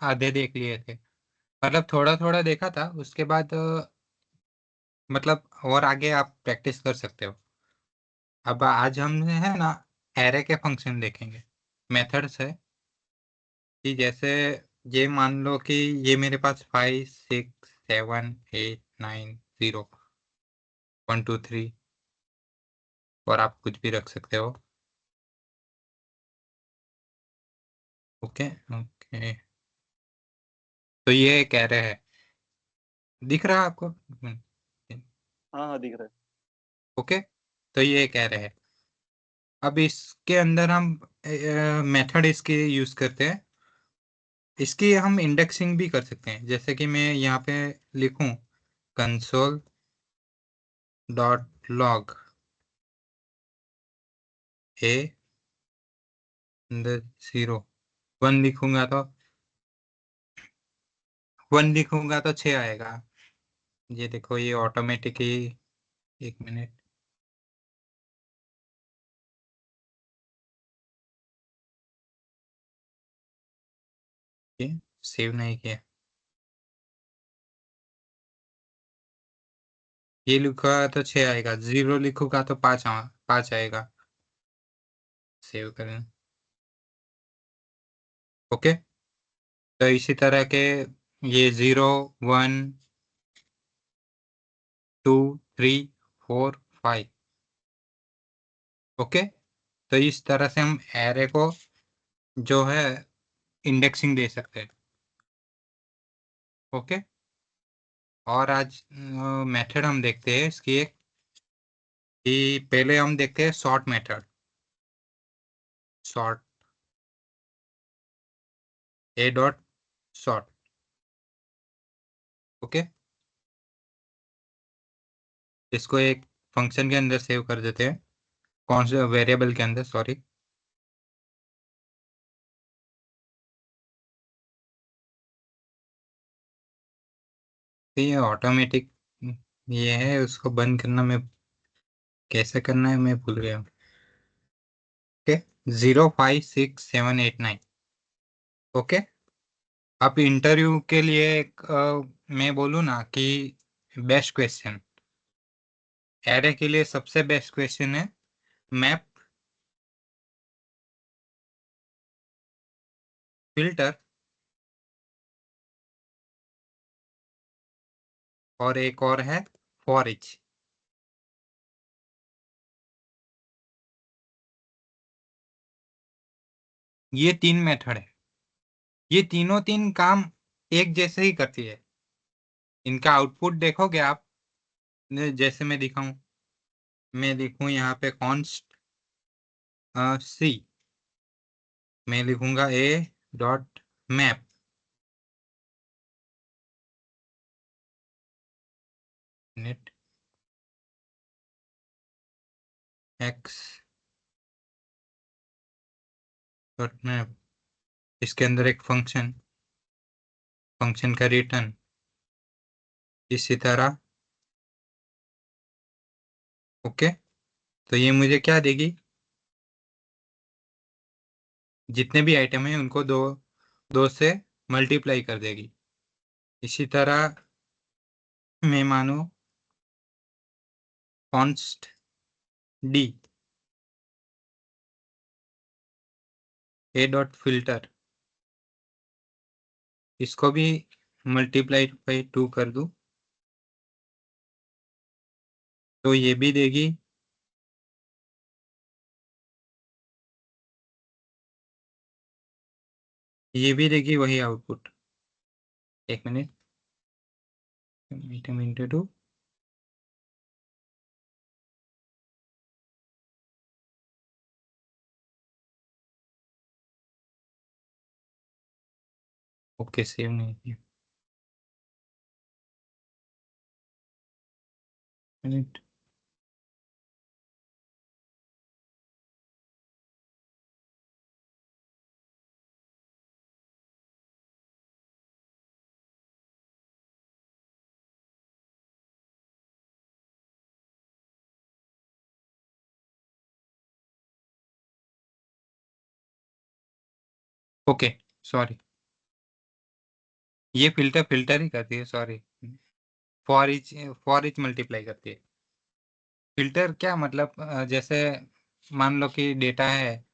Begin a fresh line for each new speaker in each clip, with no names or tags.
आधे देख लिए थे, मतलब थोड़ा थोड़ा देखा था। उसके बाद मतलब और आगे आप प्रैक्टिस कर सकते हो। अब आज हम है ना एरे के फंक्शन देखेंगे, मेथड्स है कि जैसे ये मान लो कि ये मेरे पास 5 6 7 8 9 0 1 2 3, और आप कुछ भी रख सकते हो। ओके ओके, तो ये एक एरे है, दिख रहा है आपको?
हाँ हाँ, दिख रहा है।
ओके, तो ये एक एरे है। अब इसके अंदर हम मेथड इसके यूज करते हैं। इसकी हम इंडेक्सिंग भी कर सकते हैं, जैसे कि मैं यहाँ पे लिखूं कंसोल डॉट लॉग ए 0, 1 लिखूंगा तो 6 आएगा। ये देखो, ये ऑटोमेटिक ही। एक मिनट, ये सेव नहीं किया। ये लिखूंगा तो 6 आएगा, 0 लिखूंगा तो 5 आएगा। सेव करें। ओके, तो इसी तरह के ये 0 1 2 3 4 5। ओके, तो इस तरह से हम एरे को जो है इंडेक्सिंग दे सकते हैं। ओके, और आज मेथड हम देखते हैं इसकी एक, कि पहले हम देखते हैं सॉर्ट मेथड। सॉर्ट, ए डॉट सॉर्ट। ओके, इसको एक फंक्शन के अंदर सेव कर देते हैं, कौन से वेरिएबल के अंदर, सॉरी। तो ये ऑटोमेटिक ये है, उसको बंद करना मैं कैसे करना है मैं भूल गया हूँ। ओके, 0 5 6 7 8 9। ओके, अब इंटरव्यू के लिए एक मैं बोलूँ ना कि बेस्ट क्वेश्चन, एरे के लिए सबसे बेस्ट क्वेश्चन है मैप फिल्टर, और एक और है फॉर ईच। ये 3 मेथड है, ये तीनों तीन काम एक जैसे ही करती है। इनका आउटपुट देखोगे आप, जैसे मैं दिखाऊं, मैं लिखूं यहाँ पे कॉन्स्ट सी, मैं लिखूंगा ए dot map net x dot map. इसके अंदर एक फंक्शन, फंक्शन का रिटर्न इसी तरह। ओके, तो ये मुझे क्या देगी, जितने भी आइटम है उनको दो दो से मल्टीप्लाई कर देगी। इसी तरह मैं मानू const D A dot filter, इसको भी मल्टीप्लाई बाई 2 कर दूं, तो ये भी देगी। ये भी देगी वही आउटपुट। एक minute, item into 2। Okay, save नहीं किया। Minute, okay, sorry. ये फिल्टर ही करती है, सॉरी, फॉर इच मल्टीप्लाई करती है। फिल्टर क्या मतलब, जैसे मान लो कि डेटा है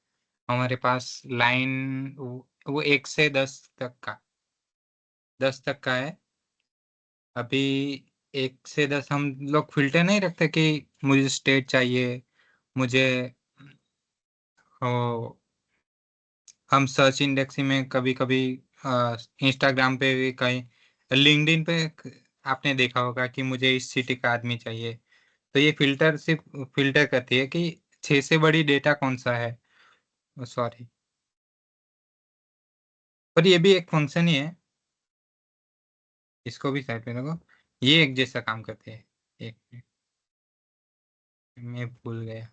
हमारे पास, लाइन वो 1 से 10 तक का, 10 तक का है। अभी 1 से 10 हम लोग फिल्टर नहीं रखते कि मुझे स्टेट चाहिए, मुझे ओ, हम सर्च इंडेक्सिंग में कभी कभी इंस्टाग्राम पे भी, कहीं लिंक्डइन पे आपने देखा होगा कि मुझे इस सिटी का आदमी चाहिए। तो ये फिल्टर सिर्फ फिल्टर करती है कि 6 से बड़ी डेटा कौन सा है, सॉरी। पर ये भी एक फंक्शन ही है, इसको भी साइड पे रखो। ये एक जैसा काम करते हैं। एक मिनट, मैं भूल गया।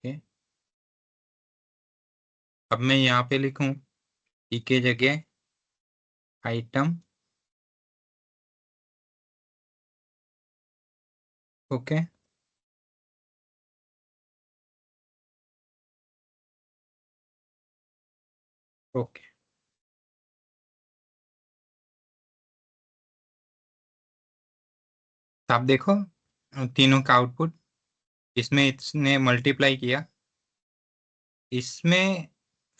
ओके, अब मैं यहाँ पे लिखूं ई के जगह आइटम। Okay, okay. तो आप देखो तीनों का आउटपुट, इसमें इसने मल्टीप्लाई किया, इसमें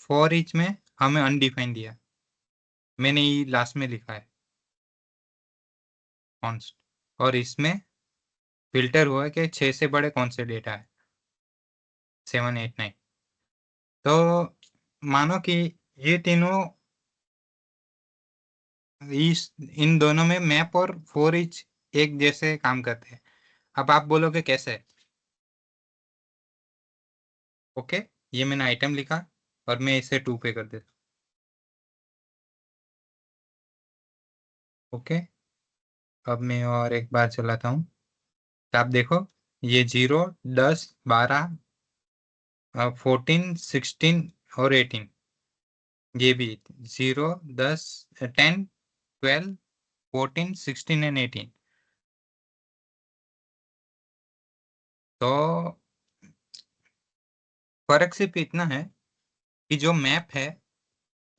फॉर ईच में हमें अनडिफाइंड दिया, मैंने ये लास्ट में लिखा है कॉन्स्ट। और इसमें फिल्टर हुआ है कि 6 से बड़े कौन से डेटा है, 7, 8, 9। तो मानो कि ये तीनों, इस इन दोनों में मैप और फॉर ईच एक जैसे काम करते हैं। अब आप बोलोगे कैसे? ओके, ये मैंने आइटम लिखा और मैं इसे 2 पे कर देता हूँ। ओके, अब मैं और एक बार चलाता हूँ। तो आप देखो, ये 0, 10, 12, 14, 16 और 18, ये भी 0, 10, 10, 12, 14, 16 एंड 18। तो फर्क सिर्फ इतना है कि जो मैप है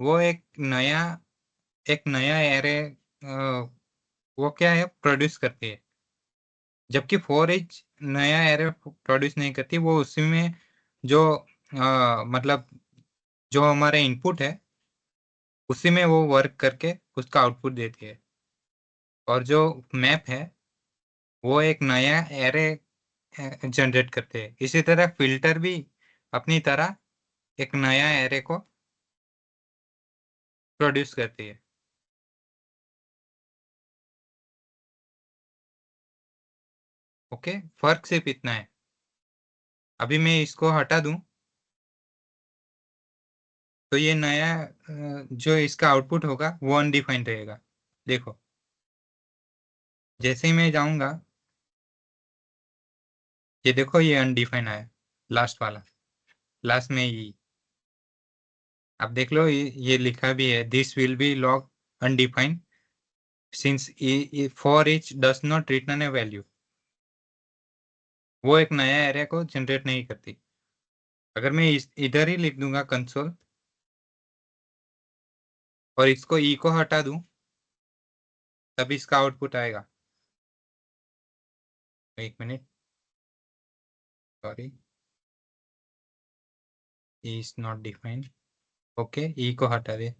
वो एक नया एरे वो क्या है, प्रोड्यूस करती है। जबकि फॉर एच नया एरे प्रोड्यूस नहीं करती, वो उसी में जो मतलब जो हमारा इनपुट है उसी में वो वर्क करके उसका आउटपुट देती है। और जो मैप है वो एक नया एरे जनरेट करते हैं। इसी तरह फिल्टर भी अपनी तरह एक नया एरे को प्रोड्यूस करती है। ओके, फर्क सिर्फ इतना है। अभी मैं इसको हटा दूं तो ये नया जो इसका आउटपुट होगा वो अनडिफाइंड रहेगा। देखो, जैसे ही मैं जाऊंगा, ये देखो ये अनडिफाइंड आया, लास्ट वाला, लास्ट में ही। अब देख लो, ये लिखा भी है, this will be log undefined since for each does not return A value. वो एक नया एरे को जनरेट नहीं करती। अगर मैं इधर ही लिख दूंगा कंसोल और इसको ई को हटा दूं, तब इसका आउटपुट आएगा। 1 minute, sorry, E is not defined. Okay, E को हटा दे।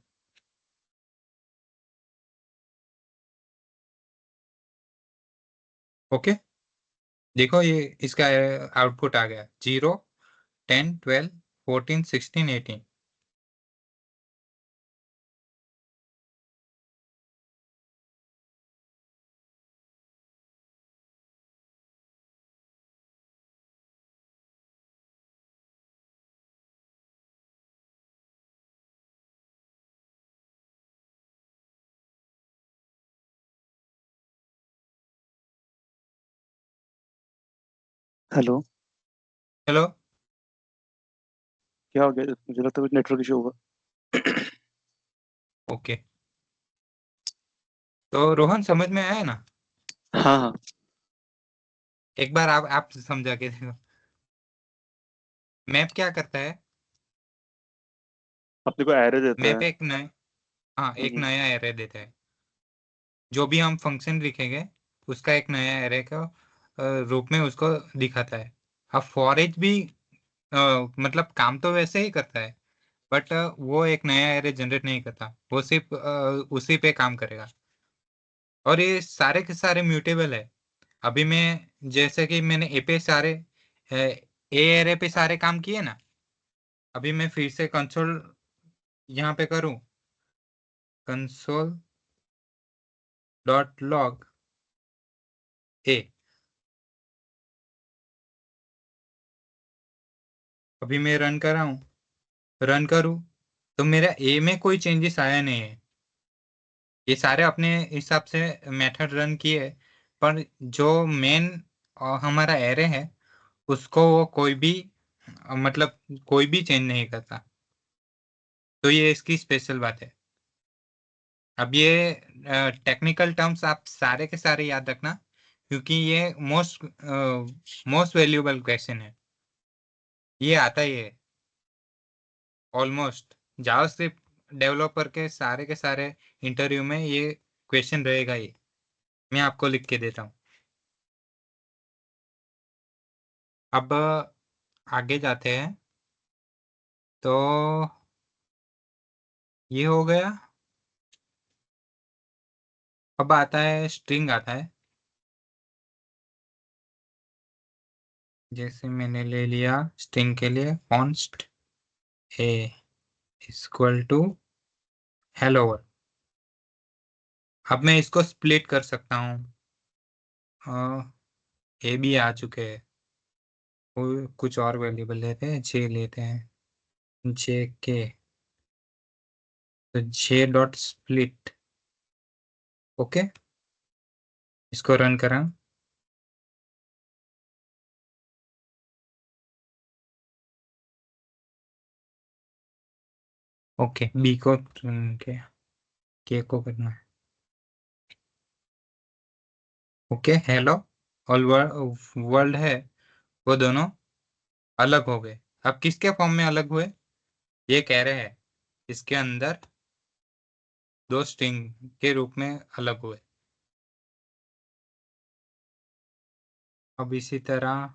ओके, देखो ये इसका आउटपुट आ गया, 0, 10, 12, 14, 16, 18।
हेलो।
हेलो।
क्या हो गया? मुझे लगता है कुछ नेटवर्क इशू होगा।
ओके, तो रोहन समझ में आया ना?
हाँ हाँ।
एक बार आप समझा के देखो। मैप क्या करता है?
अपने को एरे देता
मैप
है।
एक नया, हाँ एक
हम्म,
नया एरे देता है। जो भी हम फंक्शन लिखेंगे उसका एक नया एरे का रूप में उसको दिखाता है। अब फॉर ईच भी मतलब काम तो वैसे ही करता है, बट वो एक नया एरे जनरेट नहीं करता, वो सिर्फ उसी पे काम करेगा। और ये सारे के सारे म्यूटेबल है। अभी मैं जैसे कि मैंने ए पे सारे ए एरे पे सारे काम किए ना। अभी मैं फिर से कंसोल यहाँ पे करूँ, कंसोल डॉट लॉग ए। अभी मैं रन कर रहा हूँ, रन करूँ तो मेरा ए में कोई चेंजेस आया नहीं है। ये सारे अपने हिसाब से मेथड रन किए, पर जो मेन हमारा एरे है उसको वो कोई भी मतलब कोई भी चेंज नहीं करता। तो ये इसकी स्पेशल बात है। अब ये टेक्निकल टर्म्स आप सारे के सारे याद रखना, क्योंकि ये मोस्ट वैल्यूएबल क्वेश्चन है। ये आता ही है ऑलमोस्ट जावास्क्रिप्ट डेवलपर के सारे इंटरव्यू में ये क्वेश्चन रहेगा ही। मैं आपको लिख के देता हूँ। अब आगे जाते हैं। तो ये हो गया। अब आता है स्ट्रिंग आता है। जैसे मैंने ले लिया स्ट्रिंग के लिए const a equal to hello world. अब मैं इसको स्प्लिट कर सकता हूँ। ए भी आ चुके हैं। कुछ और वेरिएबल लेते हैं, जे लेते हैं, जे के। तो जे डॉट स्प्लिट। ओके, इसको रन करा। ओके, बी को के को करना है। ओके, हेलो और वर्ल्ड है, वो दोनों अलग हो गए। अब किसके फॉर्म में अलग हुए? ये कह रहे हैं इसके अंदर दो स्ट्रिंग के रूप में अलग हुए। अब इसी तरह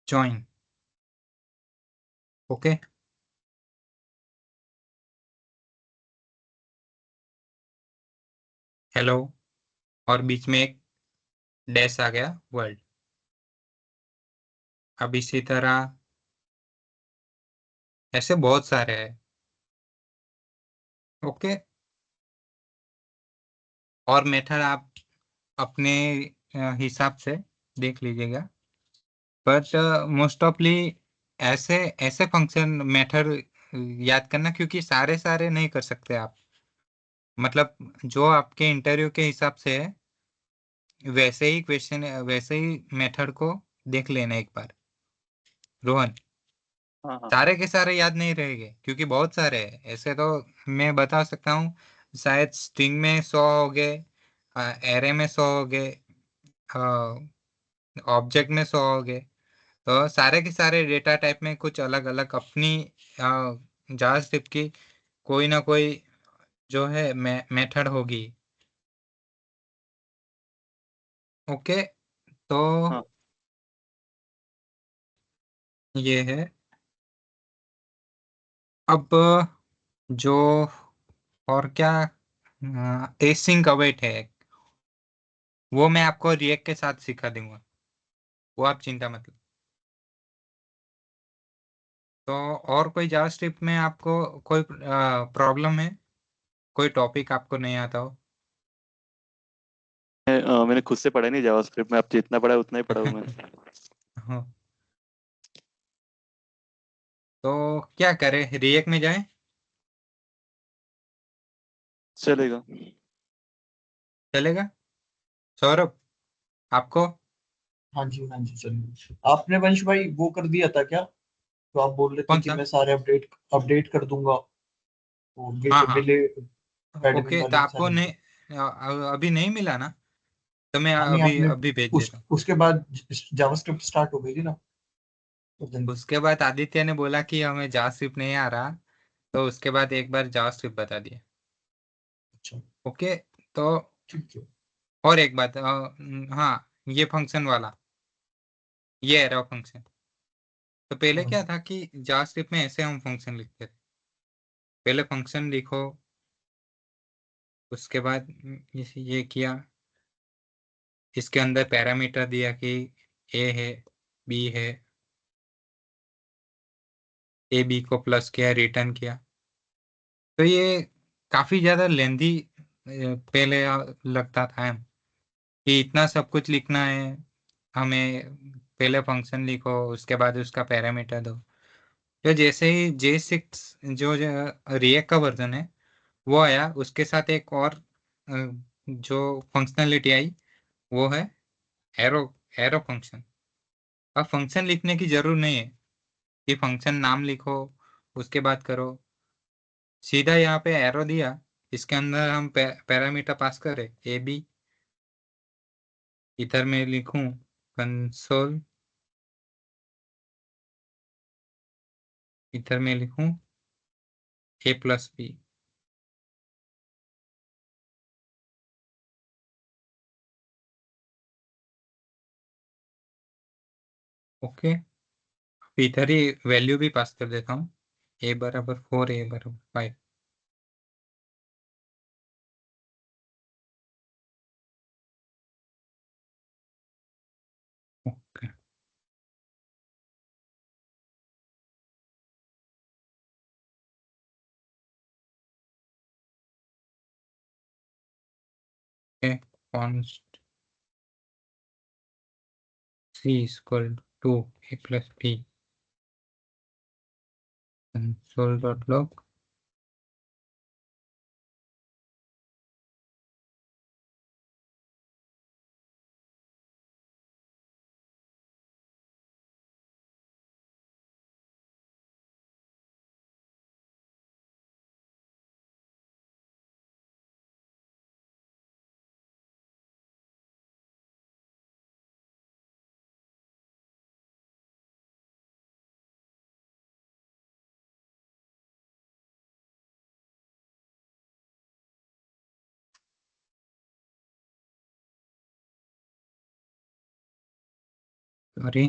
जॉइन। ओके, हेलो और बीच में एक डैश आ गया वर्ल्ड। अब इसी तरह ऐसे बहुत सारे हैं। ओके, और मेथड आप अपने हिसाब से देख लीजिएगा। बट मोस्ट ऑफली ऐसे ऐसे फंक्शन मेथड याद करना, क्योंकि सारे सारे नहीं कर सकते आप। मतलब जो आपके इंटरव्यू के हिसाब से है वैसे ही क्वेश्चन वैसे ही मेथड को देख लेना एक बार। रोहन,
हाँ हाँ।
सारे के सारे याद नहीं रहेंगे क्योंकि बहुत सारे हैं ऐसे। तो मैं बता सकता हूँ शायद स्ट्रिंग में 100 हो गए, एरे में 100 हो गए, ऑब्जेक्ट में 100 हो गए। तो सारे के सारे डेटा टाइप में कुछ अलग अलग अपनी जावास्क्रिप्ट की कोई ना कोई जो है मेथड होगी। ओके, तो
हाँ,
ये है। अब जो और क्या एसिंक अवेट है, वो मैं आपको रिएक्ट के साथ सिखा दूंगा, वो आप चिंता मत लो। तो और कोई जावास्क्रिप्ट में आपको कोई प्रॉब्लम है? कोई टॉपिक आपको नहीं आता हो?
मैंने खुद से पढ़ा नहीं जावास्क्रिप्ट में, अब जितना पढ़ा है उतना ही पढ़ा हूँ मैंने।
हाँ, तो क्या करें, रिएक्ट में जाएं?
चलेगा।
चलेगा। सौरभ, आपको?
हाँ जी चलिए। आपने वंश भाई वो कर दिया था क्या? तो आप बोल रहे थे
कौन
कि
सा?
मैं सारे अपडेट अपडेट कर दूंगा, वो गिट
हाँ हाँ।
मिले एडमिन
ओके, तो
वाले
आपको
सारे।
नहीं अभी नहीं मिला ना? तो मैं
हाँ नहीं,
अभी
आपने
अभी भेज देता हूँ।
उसके बाद जावास्क्रिप्ट स्टार्ट हो गई थी ना। तो then
उसके बाद आदित्य ने बोला कि हमें जावास्क्रिप्ट नहीं आ रहा, तो उसके बाद एक बार जावास्क्रिप्ट बता दिया।
अच्छा
ओके, तो
ठीक है।
और एक बात, हाँ, ये फंक्शन वाला, ये एरो फंक्शन। तो पहले
हाँ
क्या था कि जावास्क्रिप्ट में ऐसे हम फंक्शन लिखते थे, पहले फंक्शन लिखो, उसके बाद ये किया, इसके अंदर पैरामीटर दिया कि ए है, बी है, ए बी को प्लस किया, रिटर्न किया। तो ये काफी ज्यादा लेंदी पहले लगता था कि इतना सब कुछ लिखना है हमें, पहले फंक्शन लिखो, उसके बाद उसका पैरामीटर दो। तो जैसे ही J6 जो रिएक्ट का वर्जन है वो आया, उसके साथ एक और जो फंक्शनलिटी आई वो है एरो एरो फंक्शन। अब फंक्शन लिखने की जरूरत नहीं है कि फंक्शन नाम लिखो उसके बाद करो, सीधा यहाँ पे एरो दिया, इसके अंदर हम पैरामीटर पास करें ए बी, इधर मैं लिखूं कंसोल, इधर मैं लिखूं ए प्लस बी। ओके, इधर ही वैल्यू भी पास कर देता हूँ, ए बराबर 4, ए बराबर 5। Okay, const c equal to a plus b console dot log. Sorry,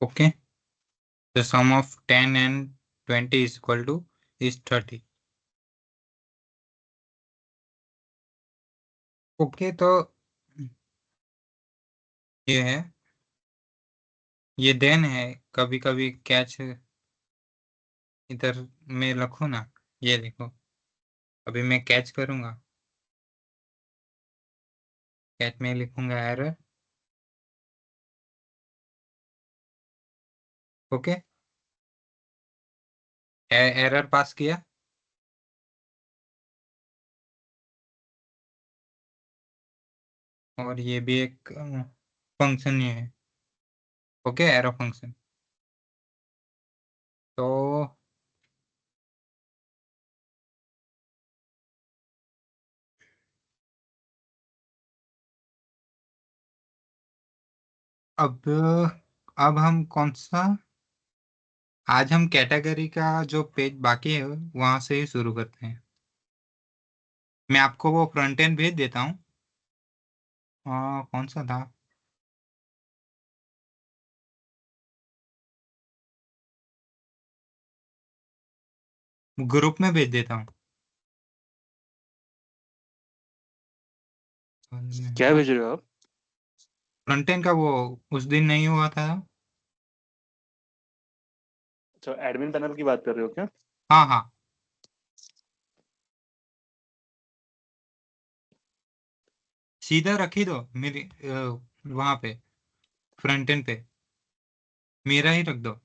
okay, the sum of 10 and 20 is equal to is 30। Okay, तो ये है, ये देन है, कभी कभी कैच इधर मैं रखूँ ना, ये देखो, अभी मैं कैच करूंगा, कैच में लिखूंगा एरर। ओके, एरर पास किया, और ये भी एक फंक्शन ही है। Okay, arrow function. तो अब अब हम कौन सा, आज हम कैटेगरी का जो पेज बाकी है वहां से ही शुरू करते हैं। मैं आपको वो फ्रंट एंड भेज देता हूँ, कौन सा था, ग्रुप में भेज देता हूँ।
क्या भेज रहे हो आप?
फ्रंट एंड का वो उस दिन नहीं हुआ था।
अच्छा, एडमिन पैनल की बात कर रहे हो क्या?
हाँ हाँ, सीधा रख ही दो मेरी वहां पे, फ्रंट एंड पे मेरा ही रख दो।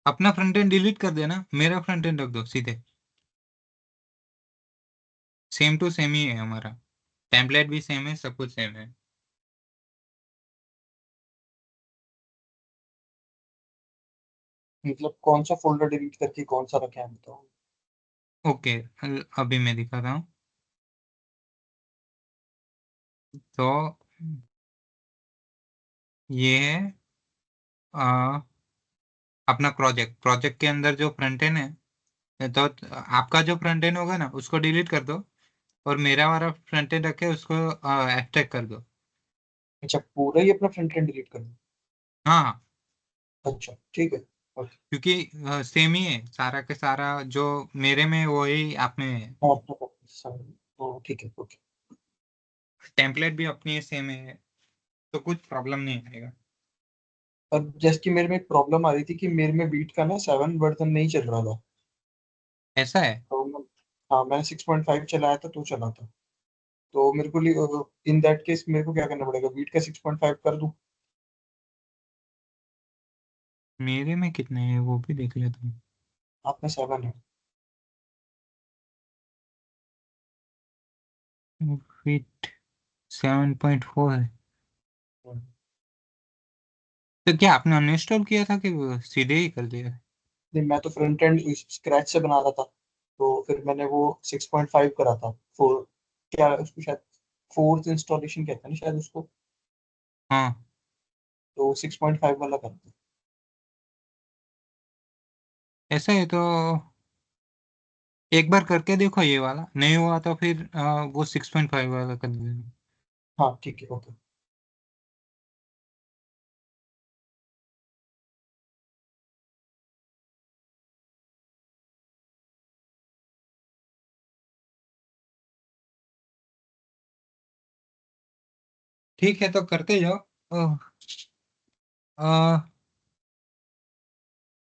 अपना फ्रंट एंड डिलीट कर देना, मेरा फ्रंट एंड रख दो सीधे, सेम टू सेम ही है हमारा, टेम्पलेट भी सेम है, सब कुछ सेम है।
मतलब कौन सा फोल्डर डिलीट करके कौन सा रखे हैं बताओ।
ओके, अभी मैं दिखा रहा हूँ। तो ये है अपना प्रोजेक्ट के अंदर जो फ्रंट एंड है, तो आपका जो फ्रंट एंड होगा ना उसको डिलीट कर दो, और मेरा वाला फ्रंट एंड रखे उसको एक्सट्रैक्ट कर दो।
अच्छा पूरा ही अपना फ्रंट एंड डिलीट कर दो।
हाँ हाँ,
अच्छा ठीक है। ओके।
क्योंकि सेम ही है सारा के सारा, जो मेरे में वही आप में है,
हाँ हाँ, ठीक है ओके।
टेम्पलेट भी अपनी सेम है, तो कुछ प्रॉब्लम नहीं आएगा।
और जैसे कि मेरे में एक प्रॉब्लम आ रही थी कि मेरे में बीट का ना 7 वर्जन नहीं चल रहा था।
ऐसा है?
तो हाँ मैंने 6.5 चलाया था तो चला था। तो मेरे को इन दैट केस मेरे को क्या करना पड़ेगा, बीट का 6.5 कर दूं।
मेरे में कितने हैं वो भी देख लेता हूँ।
आप में 7 है।
फिट 7.4 है। तो क्या आपने अनइंस्टॉल किया था कि वो सीधे ही कर दिया?
नहीं मैं तो फ्रंट एंड स्क्रैच से बना रहा था। तो फिर मैंने वो 6.5 करा था। फोर, क्या उसको शायद फोर्थ इंस्टॉलेशन कहते हैं ना शायद उसको।
हाँ,
तो 6.5 वाला कर था।
ऐसा है तो एक बार करके देखो, ये वाला नहीं हुआ तो फिर वो 6.5 वाला कर देना।
हाँ ठीक है ओके।
ठीक है, तो करते जाओ। अ, अ,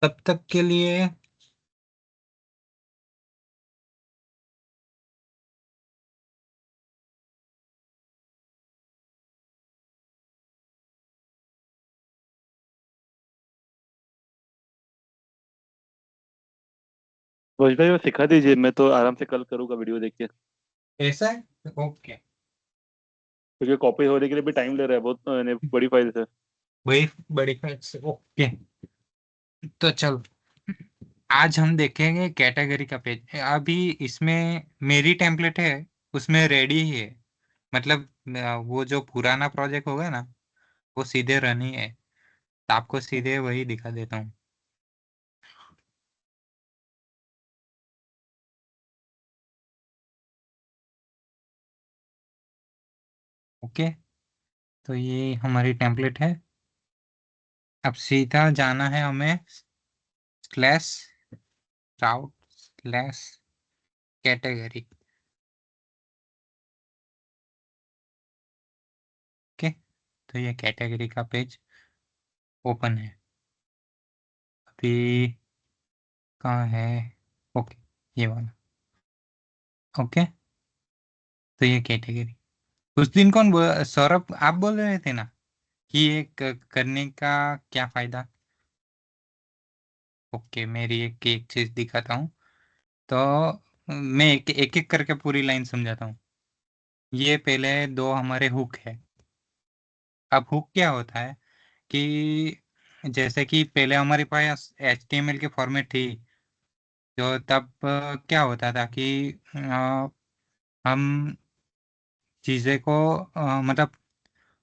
तब तक के लिए
रोज भाई वो सिखा दीजिए, मैं तो आराम से कल करूँगा वीडियो देख के।
ऐसा है, ओके।
क्योंकि कॉपी होने के लिए भी टाइम ले रहा है बहुत, बड़ी फाइल है।
वही, बड़ी फाइल से, ओके। तो चल, आज हम देखेंगे कैटेगरी का पेज। अभी इसमें मेरी टेम्पलेट है, उसमें रेडी ही है, मतलब वो जो पुराना प्रोजेक्ट होगा ना वो सीधे रन ही है, तो आपको सीधे वही दिखा देता हूँ। ओके, तो ये हमारी टेम्पलेट है। अब सीधा जाना है हमें स्लैश राउट स्लैश कैटेगरी। ओके, तो ये कैटेगरी का पेज ओपन है अभी। कहाँ है? ओके, ये वाला। ओके, तो ये कैटेगरी। उस दिन सौरभ आप बोल रहे थे ना कि ये करने का क्या फायदा? ओके, मेरी एक चीज दिखाता हूँ। तो मैं एक एक करके पूरी लाइन समझाता हूँ। ये पहले दो हमारे हुक है। अब हुक क्या होता है कि जैसे कि पहले हमारे पास HTML के फॉर्मेट थी, तो तब क्या होता था कि हम चीज़ें को मतलब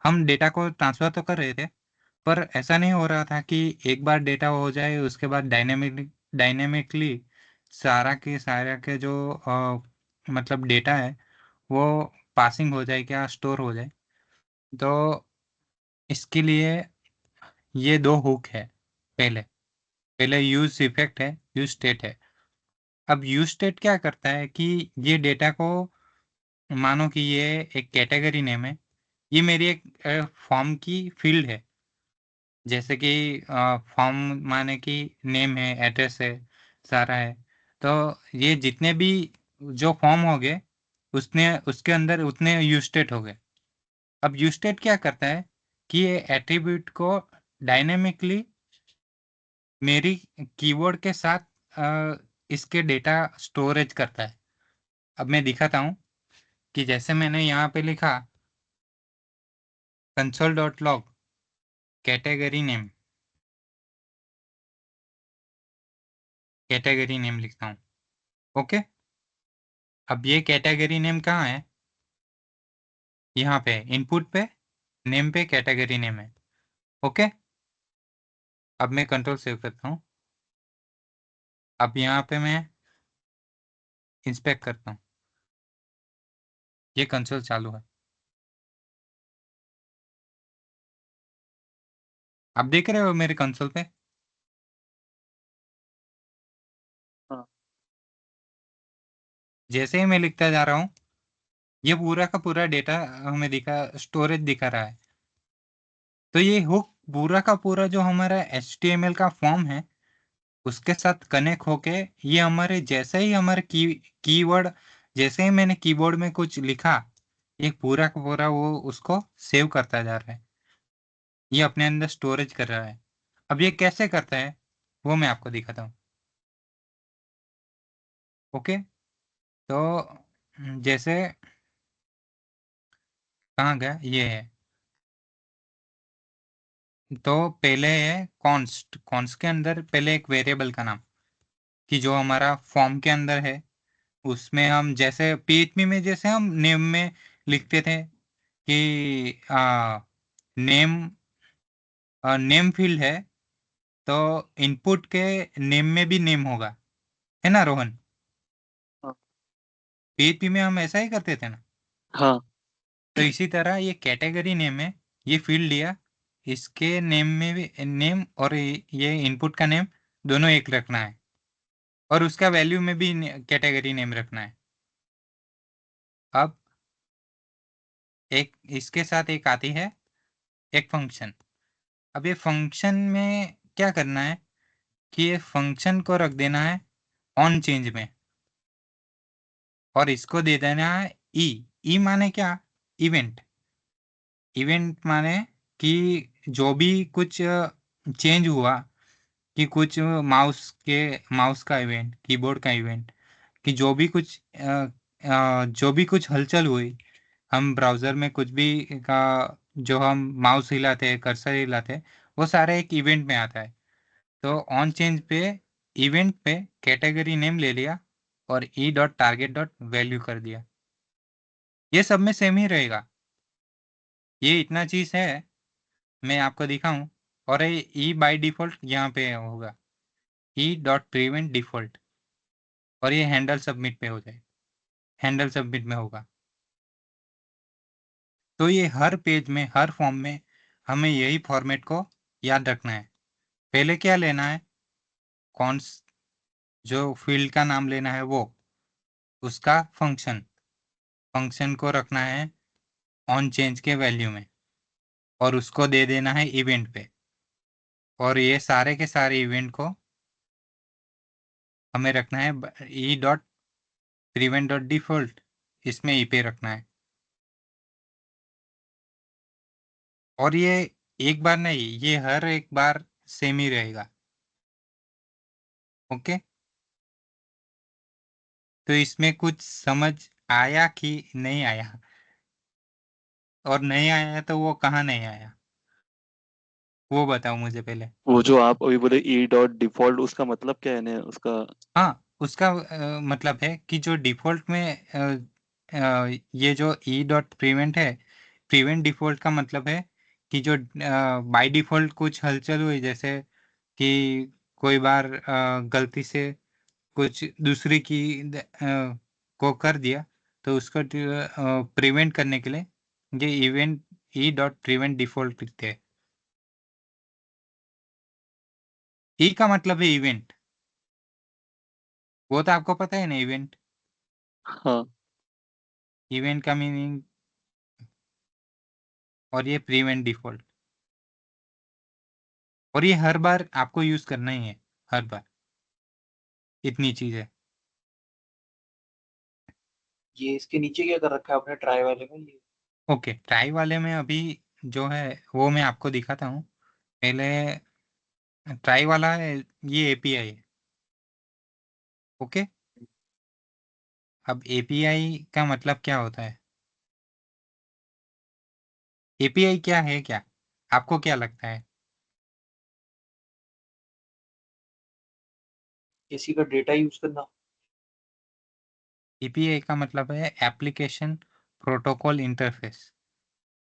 हम डेटा को ट्रांसफर तो कर रहे थे, पर ऐसा नहीं हो रहा था कि एक बार डेटा हो जाए उसके बाद डायनेमिकली सारा के जो मतलब डेटा है वो पासिंग हो जाए, क्या स्टोर हो जाए। तो इसके लिए ये दो हुक है। पहले पहले यूज इफेक्ट है, यूज स्टेट है। अब यूज स्टेट क्या करता है कि ये डेटा को, मानो कि ये एक कैटेगरी नेम है, ये मेरी एक फॉर्म की फील्ड है। जैसे कि फॉर्म माने कि नेम है, एड्रेस है, सारा है। तो ये जितने भी जो फॉर्म हो गए उसने उसके अंदर उतने यूज स्टेट हो गए। अब यूज स्टेट क्या करता है कि ये एट्रीब्यूट को डायनेमिकली मेरी कीबोर्ड के साथ इसके डेटा स्टोरेज करता है। अब मैं दिखाता हूँ कि जैसे मैंने यहाँ पे लिखा console.log कैटेगरी नेम लिखता हूँ। ओके, अब ये कैटेगरी नेम कहाँ है? यहाँ पे इनपुट पे नेम पे कैटेगरी नेम है। ओके, अब मैं कंट्रोल सेव करता हूँ। अब यहाँ पे मैं इंस्पेक्ट करता हूँ, ये कंसोल चालू है। आप देख रहे हो मेरे कंसोल पे?
हाँ।
जैसे ही मैं लिखता जा रहा हूँ, ये पूरा का पूरा डेटा हमें स्टोरेज दिखा रहा है। तो ये हुक पूरा का पूरा जो हमारा HTML का फॉर्म है उसके साथ कनेक्ट होके ये हमारे जैसे ही हमारे कीवर्ड जैसे ही मैंने कीबोर्ड में कुछ लिखा, ये पूरा का पूरा वो उसको सेव करता जा रहा है, ये अपने अंदर स्टोरेज कर रहा है। अब ये कैसे करता है वो मैं आपको दिखाता हूँ। ओके, तो जैसे कहाँ गया, ये है। तो पहले है कॉन्स्ट के अंदर पहले एक वेरिएबल का नाम कि जो हमारा फॉर्म के अंदर है, उसमें हम जैसे PHP में जैसे हम नेम में लिखते थे कि नेम नेम फील्ड है, तो इनपुट के नेम में भी नेम होगा, है ना रोहन?
हाँ।
PHP में हम ऐसा ही करते थे ना।
हाँ।
तो इसी तरह ये कैटेगरी नेम है, ये फील्ड लिया, इसके नेम में भी नेम और ये इनपुट का नेम दोनों एक रखना है, और उसका वैल्यू में भी कैटेगरी नेम रखना है। अब एक इसके साथ एक आती है एक फंक्शन। अब ये फंक्शन में क्या करना है कि ये फंक्शन को रख देना है ऑन चेंज में, और इसको दे देना है ई माने क्या? इवेंट। इवेंट माने कि जो भी कुछ चेंज हुआ, कि कुछ माउस का इवेंट, कीबोर्ड का इवेंट, कि जो भी कुछ हलचल हुई, हम ब्राउज़र में कुछ भी का जो हम माउस हिलाते हैं, कर्सर हिलाते हैं, वो सारा एक इवेंट में आता है। तो ऑन चेंज पे इवेंट पे कैटेगरी नेम ले लिया और e.target.value कर दिया। ये सब में सेम ही रहेगा, ये इतना चीज़ है, मैं आपको दिखाऊं। और ये ई बाई डिफ़ॉल्ट यहाँ पे होगा e.prevent डिफ़ॉल्ट, और ये हैंडल सबमिट पे हो जाए, हैंडल सबमिट में होगा। तो ये हर पेज में हर फॉर्म में हमें यही फॉर्मेट को याद रखना है। पहले क्या लेना है, कौन जो फील्ड का नाम लेना है वो, उसका फंक्शन को रखना है ऑन चेंज के वैल्यू में, और उसको दे देना है इवेंट पे, और ये सारे के सारे इवेंट को हमें रखना है e.prevent.default, इसमें ई पे रखना है। और ये एक बार नहीं, ये हर एक बार सेम ही रहेगा। ओके, तो इसमें कुछ समझ आया कि नहीं आया? और नहीं आया तो वो कहाँ नहीं आया वो बताओ मुझे पहले।
वो जो आप अभी बोले e.default, उसका मतलब क्या है ने उसका?
हाँ, उसका मतलब है कि जो डिफ़ॉल्ट में ये जो e.prevent है, प्रिवेंट डिफ़ॉल्ट का मतलब है कि जो बाय डिफ़ॉल्ट कुछ हलचल हुई, जैसे कि कोई बार गलती से कुछ दूसरी की को कर दिया, तो उसको प्रिवेंट करने के लिए ये इवेंट e.prevent डिफ़ॉल्ट लिखते हैं। ई का मतलब है इवेंट, वो तो आपको पता है ना इवेंट।
हाँ।
इवेंट का मीनिंग, और ये प्रिवेंट डिफ़ॉल्ट, और ये हर बार आपको यूज़ करना ही है, हर बार, इतनी चीज़ है।
ये इसके नीचे क्या कर रखा है आपने ट्राई वाले में? ये
ओके, ट्राई वाले में अभी जो है वो मैं आपको दिखाता हूँ। पहले ट्राई वाला है, ये एपीआई है। ओके, अब एपीआई का मतलब क्या होता है? एपीआई क्या है, क्या आपको क्या लगता है?
किसी का डेटा यूज करना।
एपीआई का मतलब है एप्लीकेशन प्रोटोकॉल इंटरफेस।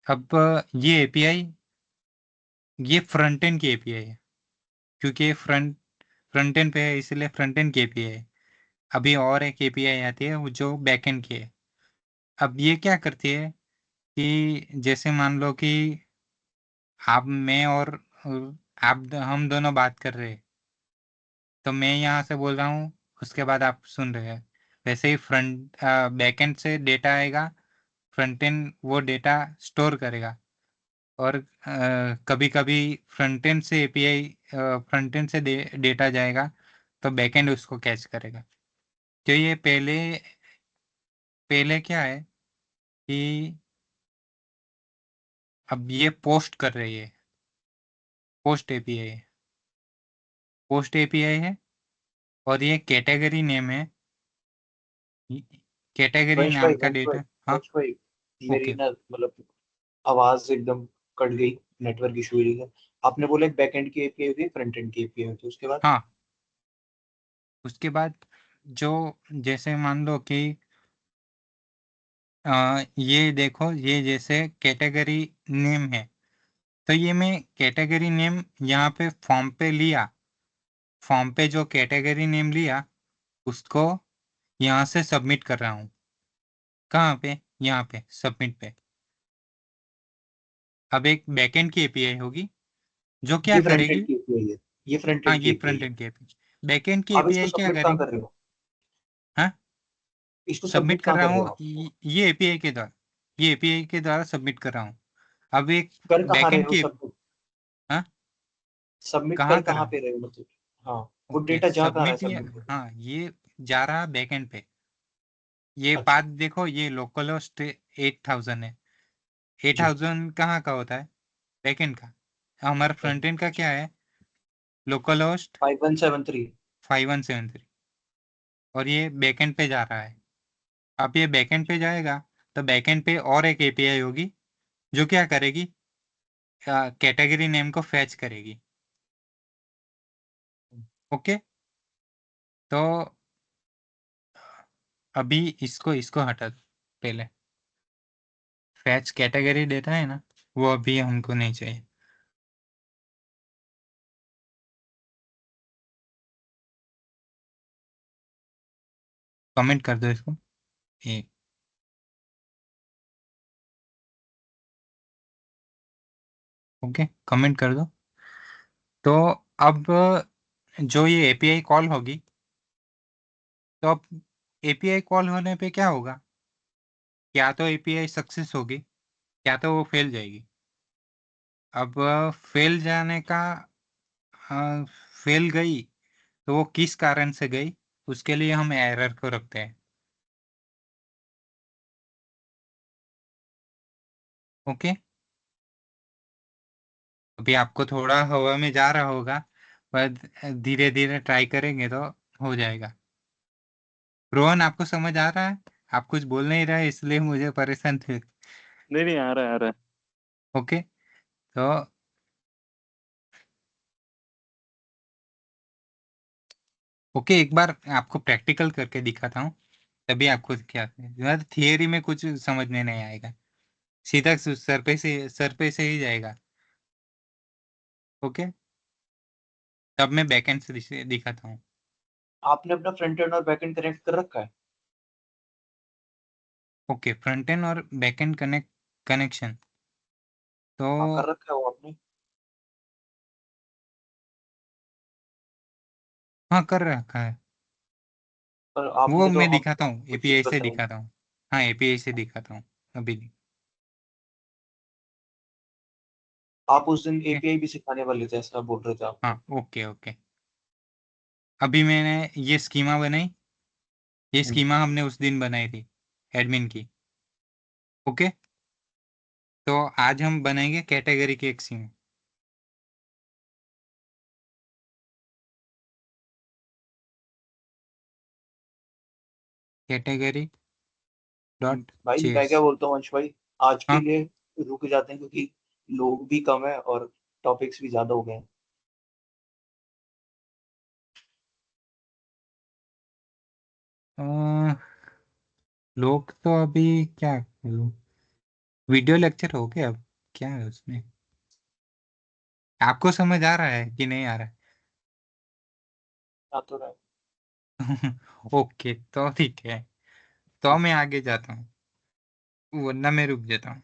अब ये एपीआई, ये फ्रंट एंड की एपीआई है, क्योंकि ये फ्रंट एंड पे है, इसलिए फ्रंट एंड की एपीआई है। अभी और एक एपीआई आती है वो जो बैक एंड की है। अब ये क्या करती है कि जैसे मान लो कि आप, मैं और आप, हम दोनों बात कर रहे हैं, तो मैं यहाँ से बोल रहा हूँ, उसके बाद आप सुन रहे हैं। वैसे ही फ्रंट बैकएंड से डेटा आएगा, फ्रंट एंड वो डेटा स्टोर करेगा। और कभी कभी फ्रंट एंड से एपीआई, फ्रंट एंड से डेटा जाएगा तो बैकएंड उसको कैच करेगा। तो ये पहले पहले क्या है कि अब ये पोस्ट कर रही है, पोस्ट एपीआई है, पोस्ट एपीआई है। और ये कैटेगरी नेम है, कैटेगरी
वंश भाई,
नाम का डेटा। हाँ,
वंश भाई, मेरी
ओके,
ना मतलब आवाज एकदम कट गई, नेटवर्क इशू हुई है। आपने बोला एक बैक एंड की एपीआई होती है, फ्रंट एंड की एपीआई होती है, उसके बाद?
हाँ। उसके बाद जो, जैसे मान लो कि ये देखो, ये जैसे कैटेगरी नेम है, तो ये मैं कैटेगरी नेम यहाँ पे फॉर्म पे लिया, फॉर्म पे जो कैटेगरी नेम लिया उसको यहाँ से सबमिट कर रहा हूँ। कहाँ पे? यहाँ पे सबमिट पे। अब एक बैकएंड की एपीआई होगी जो क्या
ये फ्रंट एंड
करेगी।
की एपीआई है, ये फ्रंट
हाँ,
एंड की
ये
एपीआई
फ्रंट
है।
एंड की एपीआई। बैकएंड की
आप इसको
एपीआई क्या
सबमिट कहाँ
करेगी?
कर रहे हो?
हाँ,
इसको
सबमिट
सबमिट
कर
कहाँ
रहा
कर रहे हो
हूँ,
आप?
ये एपीआई के द्वारा, ये एपीआई के द्वारा सबमिट कर रहा हूँ। अब एक
कर कहाँ रहे
बैकएंड
हो
की,
सबमिट?
हाँ,
सबमिट कर
कहाँ कर
कहाँ
रहा हूँ?
पे रहे हो मतलब? हाँ, वो
ओके,
डेटा जा कहाँ रहा है
सबमिट ये,
सबमिट करके?
हाँ, ये जा रहा बैकएंड पे। ये
अच्छा।
बात देखो, ये लोकल होस्ट 8000 है।
जी।
8000 कहाँ का होता है? बैकएंड का। हमारा फ्रंट एंड का क्या है? Local host
5173।
5173। और ये बैकएंड पे जा रहा है। अब ये बैकएंड पे जाएगा तो बैकएंड पे और एक एपीआई होगी जो क्या करेगी, कैटेगरी नेम को फैच करेगी। ओके, तो अभी इसको इसको हटा दो पहले। फैच कैटेगरी डेटा है ना, वो अभी हमको नहीं चाहिए। कमेंट कर दो इसको, ये, ओके, कमेंट कर दो। तो अब जो ये एपीआई कॉल होगी, तो अब एपीआई कॉल होने पे क्या होगा? या तो एपीआई सक्सेस होगी या तो वो फेल जाएगी। अब फेल जाने का, फेल गई तो वो किस कारण से गई, उसके लिए हम एरर को रखते हैं। ओके, अभी आपको थोड़ा हवा में जा रहा होगा, पर धीरे धीरे ट्राई करेंगे तो हो जाएगा। रोहन, आपको समझ आ रहा है? आप कुछ बोल नहीं रहे इसलिए मुझे परेशान थे।
नहीं नहीं, आ रहा है आ रहा है।
ओके, तो ओके, एक बार आपको प्रैक्टिकल करके दिखाता हूँ, तभी आपको क्या, थियरी में कुछ समझने नहीं आएगा, सीधा सर पे से ही जाएगा। ओके, तब मैं बैकएंड से दिखाता हूँ।
आपने अपना फ्रंट एंड और बैक एंड कनेक्ट कर रखा है?
ओके, फ्रंट एंड और बैकएंड कनेक्शन, तो
हाँ, कर रखा है वो आपने?
हाँ, कर रखा है।
पर
वो
आपने तो
मैं
हम
दिखाता हूँ,
कुछ चीज
एपीआई से
बताई।
दिखाता हूँ। हाँ, एपीआई से दिखाता हूँ अभी।
आप उस दिन
ओके,
एपीआई भी सिखाने वाले थे, ऐसा बोल रहे थे आप
हाँ,
तो।
Okay okay. अभी मैंने ये स्कीमा बनाई, ये
हम्म।
स्कीमा हमने उस दिन बनाई थी, एडमिन की। ओके, तो आज हम बनाएंगे कैटेगरी की एक स्कीमा। कैटेगरी डॉट
भाई मैं
चेस।
क्या बोलता हूँ वंश भाई, आज के
हाँ
लिए रुक जाते हैं क्योंकि लोग भी कम है और टॉपिक्स भी ज्यादा हो गए हैं।
अ, लोग तो अभी क्या करूं? वीडियो लेक्चर हो गया, अब क्या है उसमें? आपको समझ आ रहा है कि नहीं आ रहा
आ तो रहा है।
है? ओके, तो ठीक है, तो मैं आगे जाता हूँ, वरना मैं रुक जाता हूँ।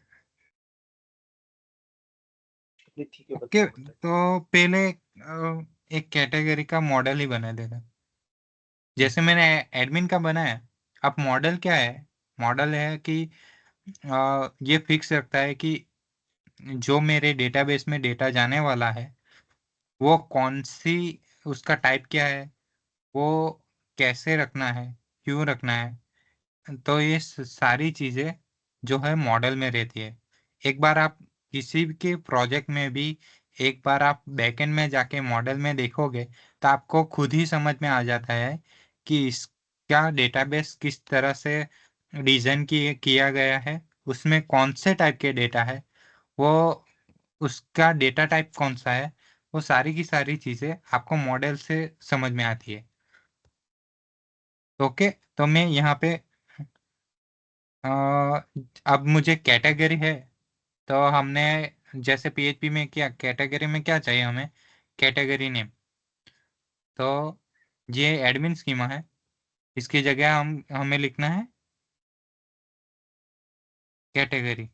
चलिए ठीक है,
ओके,
बताओ बताओ।
तो पहले एक कैटेगरी का मॉडल ही बना देना, जैसे मैंने एडमिन का बनाया। अब मॉडल क्या है? मॉडल है कि ये फिक्स रखता है कि जो मेरे डेटाबेस में डेटा जाने वाला है वो कौन सी, उसका टाइप क्या है, वो कैसे रखना है, क्यों रखना है। तो ये सारी चीज़ें जो है मॉडल में रहती है। एक बार आप किसी के प्रोजेक्ट में भी, एक बार आप बैकएंड में जाके मॉडल में देखोगे तो आपको खुद ही समझ में आ जाता है कि इसका डेटाबेस किस तरह से डिज़ाइन किया गया है, उसमें कौन से टाइप के डेटा है, वो उसका डेटा टाइप कौन सा है। वो सारी की सारी चीज़ें आपको मॉडल से समझ में आती है। ओके, तो मैं यहाँ पे अ, अब मुझे कैटेगरी है, तो हमने जैसे पीएचपी में क्या कैटेगरी में क्या चाहिए हमें? Category name. तो ये एडमिन स्कीमा है, इसकी जगह हम हमें लिखना है कैटेगरी,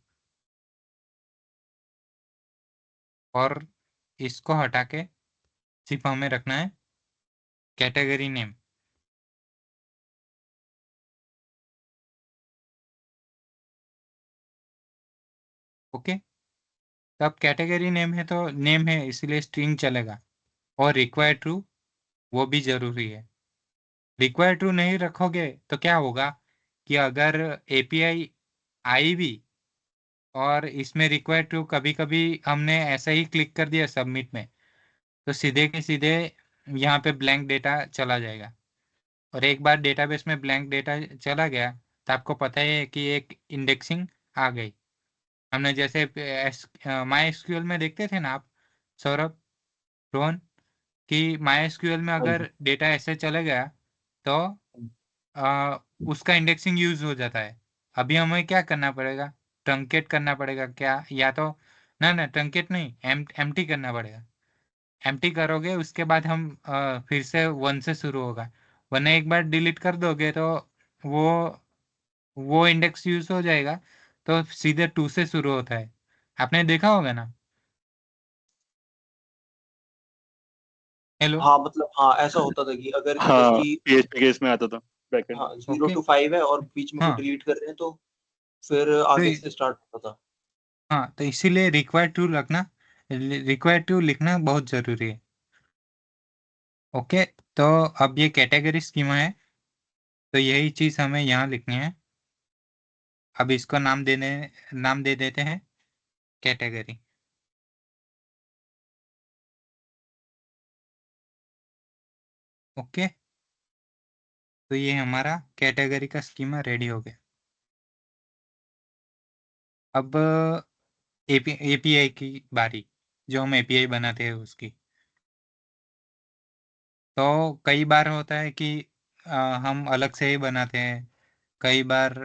और इसको हटा के सिर्फ हमें रखना है कैटेगरी नेम। ओके, तो अब कैटेगरी नेम है तो नेम है इसलिए स्ट्रिंग चलेगा, और रिक्वायर ट्रू वो भी ज़रूरी है। रिक्वायर ट्रू नहीं रखोगे तो क्या होगा कि अगर एपीआई आई भी और इसमें रिक्वायर टू कभी कभी हमने ऐसा ही क्लिक कर दिया सबमिट में, तो सीधे के सीधे यहाँ पे ब्लैंक डेटा चला जाएगा। और एक बार डेटाबेस में ब्लैंक डेटा चला गया तो आपको पता ही है कि एक इंडेक्सिंग आ गई। हमने जैसे माई एसक्यूएल में देखते थे ना आप, सौरभ, रोहन, कि माई एसक्यूएल में
हाँ जी।
अगर डेटा ऐसे चले गया तो आ, उसका इंडेक्सिंग यूज हो जाता है। अभी हमें क्या करना पड़ेगा? ट्रंकेट करना पड़ेगा क्या, या तो ना ना ट्रंकेट नहीं, एम्प्टी करना पड़ेगा। एम्प्टी करोगे उसके बाद हम फिर से वन से शुरू होगा, वरना एक बार डिलीट कर दोगे तो वो वो इंडेक्स यूज हो जाएगा, तो सीधे टू से शुरू होता है। आपने देखा होगा ना? हेलो।
हाँ मतलब हाँ, ऐसा होता था कि अगर
हाँ,
कि
पीएचपी के इसमें आता था बैकएंड
हाँ
में।
0 to 5 है और बीच में कोई
हाँ,
डिलीट कर रहे हैं तो फिर
तो
आगे से स्टार्ट होता था।
हाँ, तो इसीलिए रिक्वायर टू रखना, रिक्वायर टू लिखना बहुत ज़रूरी है। ओके, तो अब ये कैटेगरी स्कीमा है, तो यही चीज़ हमें यहाँ लिखनी है। अब इसको नाम दे देते हैं कैटेगरी। ओके, तो ये हमारा कैटेगरी का स्कीमा रेडी हो गया। अब एपीआई की बारी, जो हम एपीआई बनाते हैं उसकी। तो कई बार होता है कि हम अलग से ही बनाते हैं। कई बार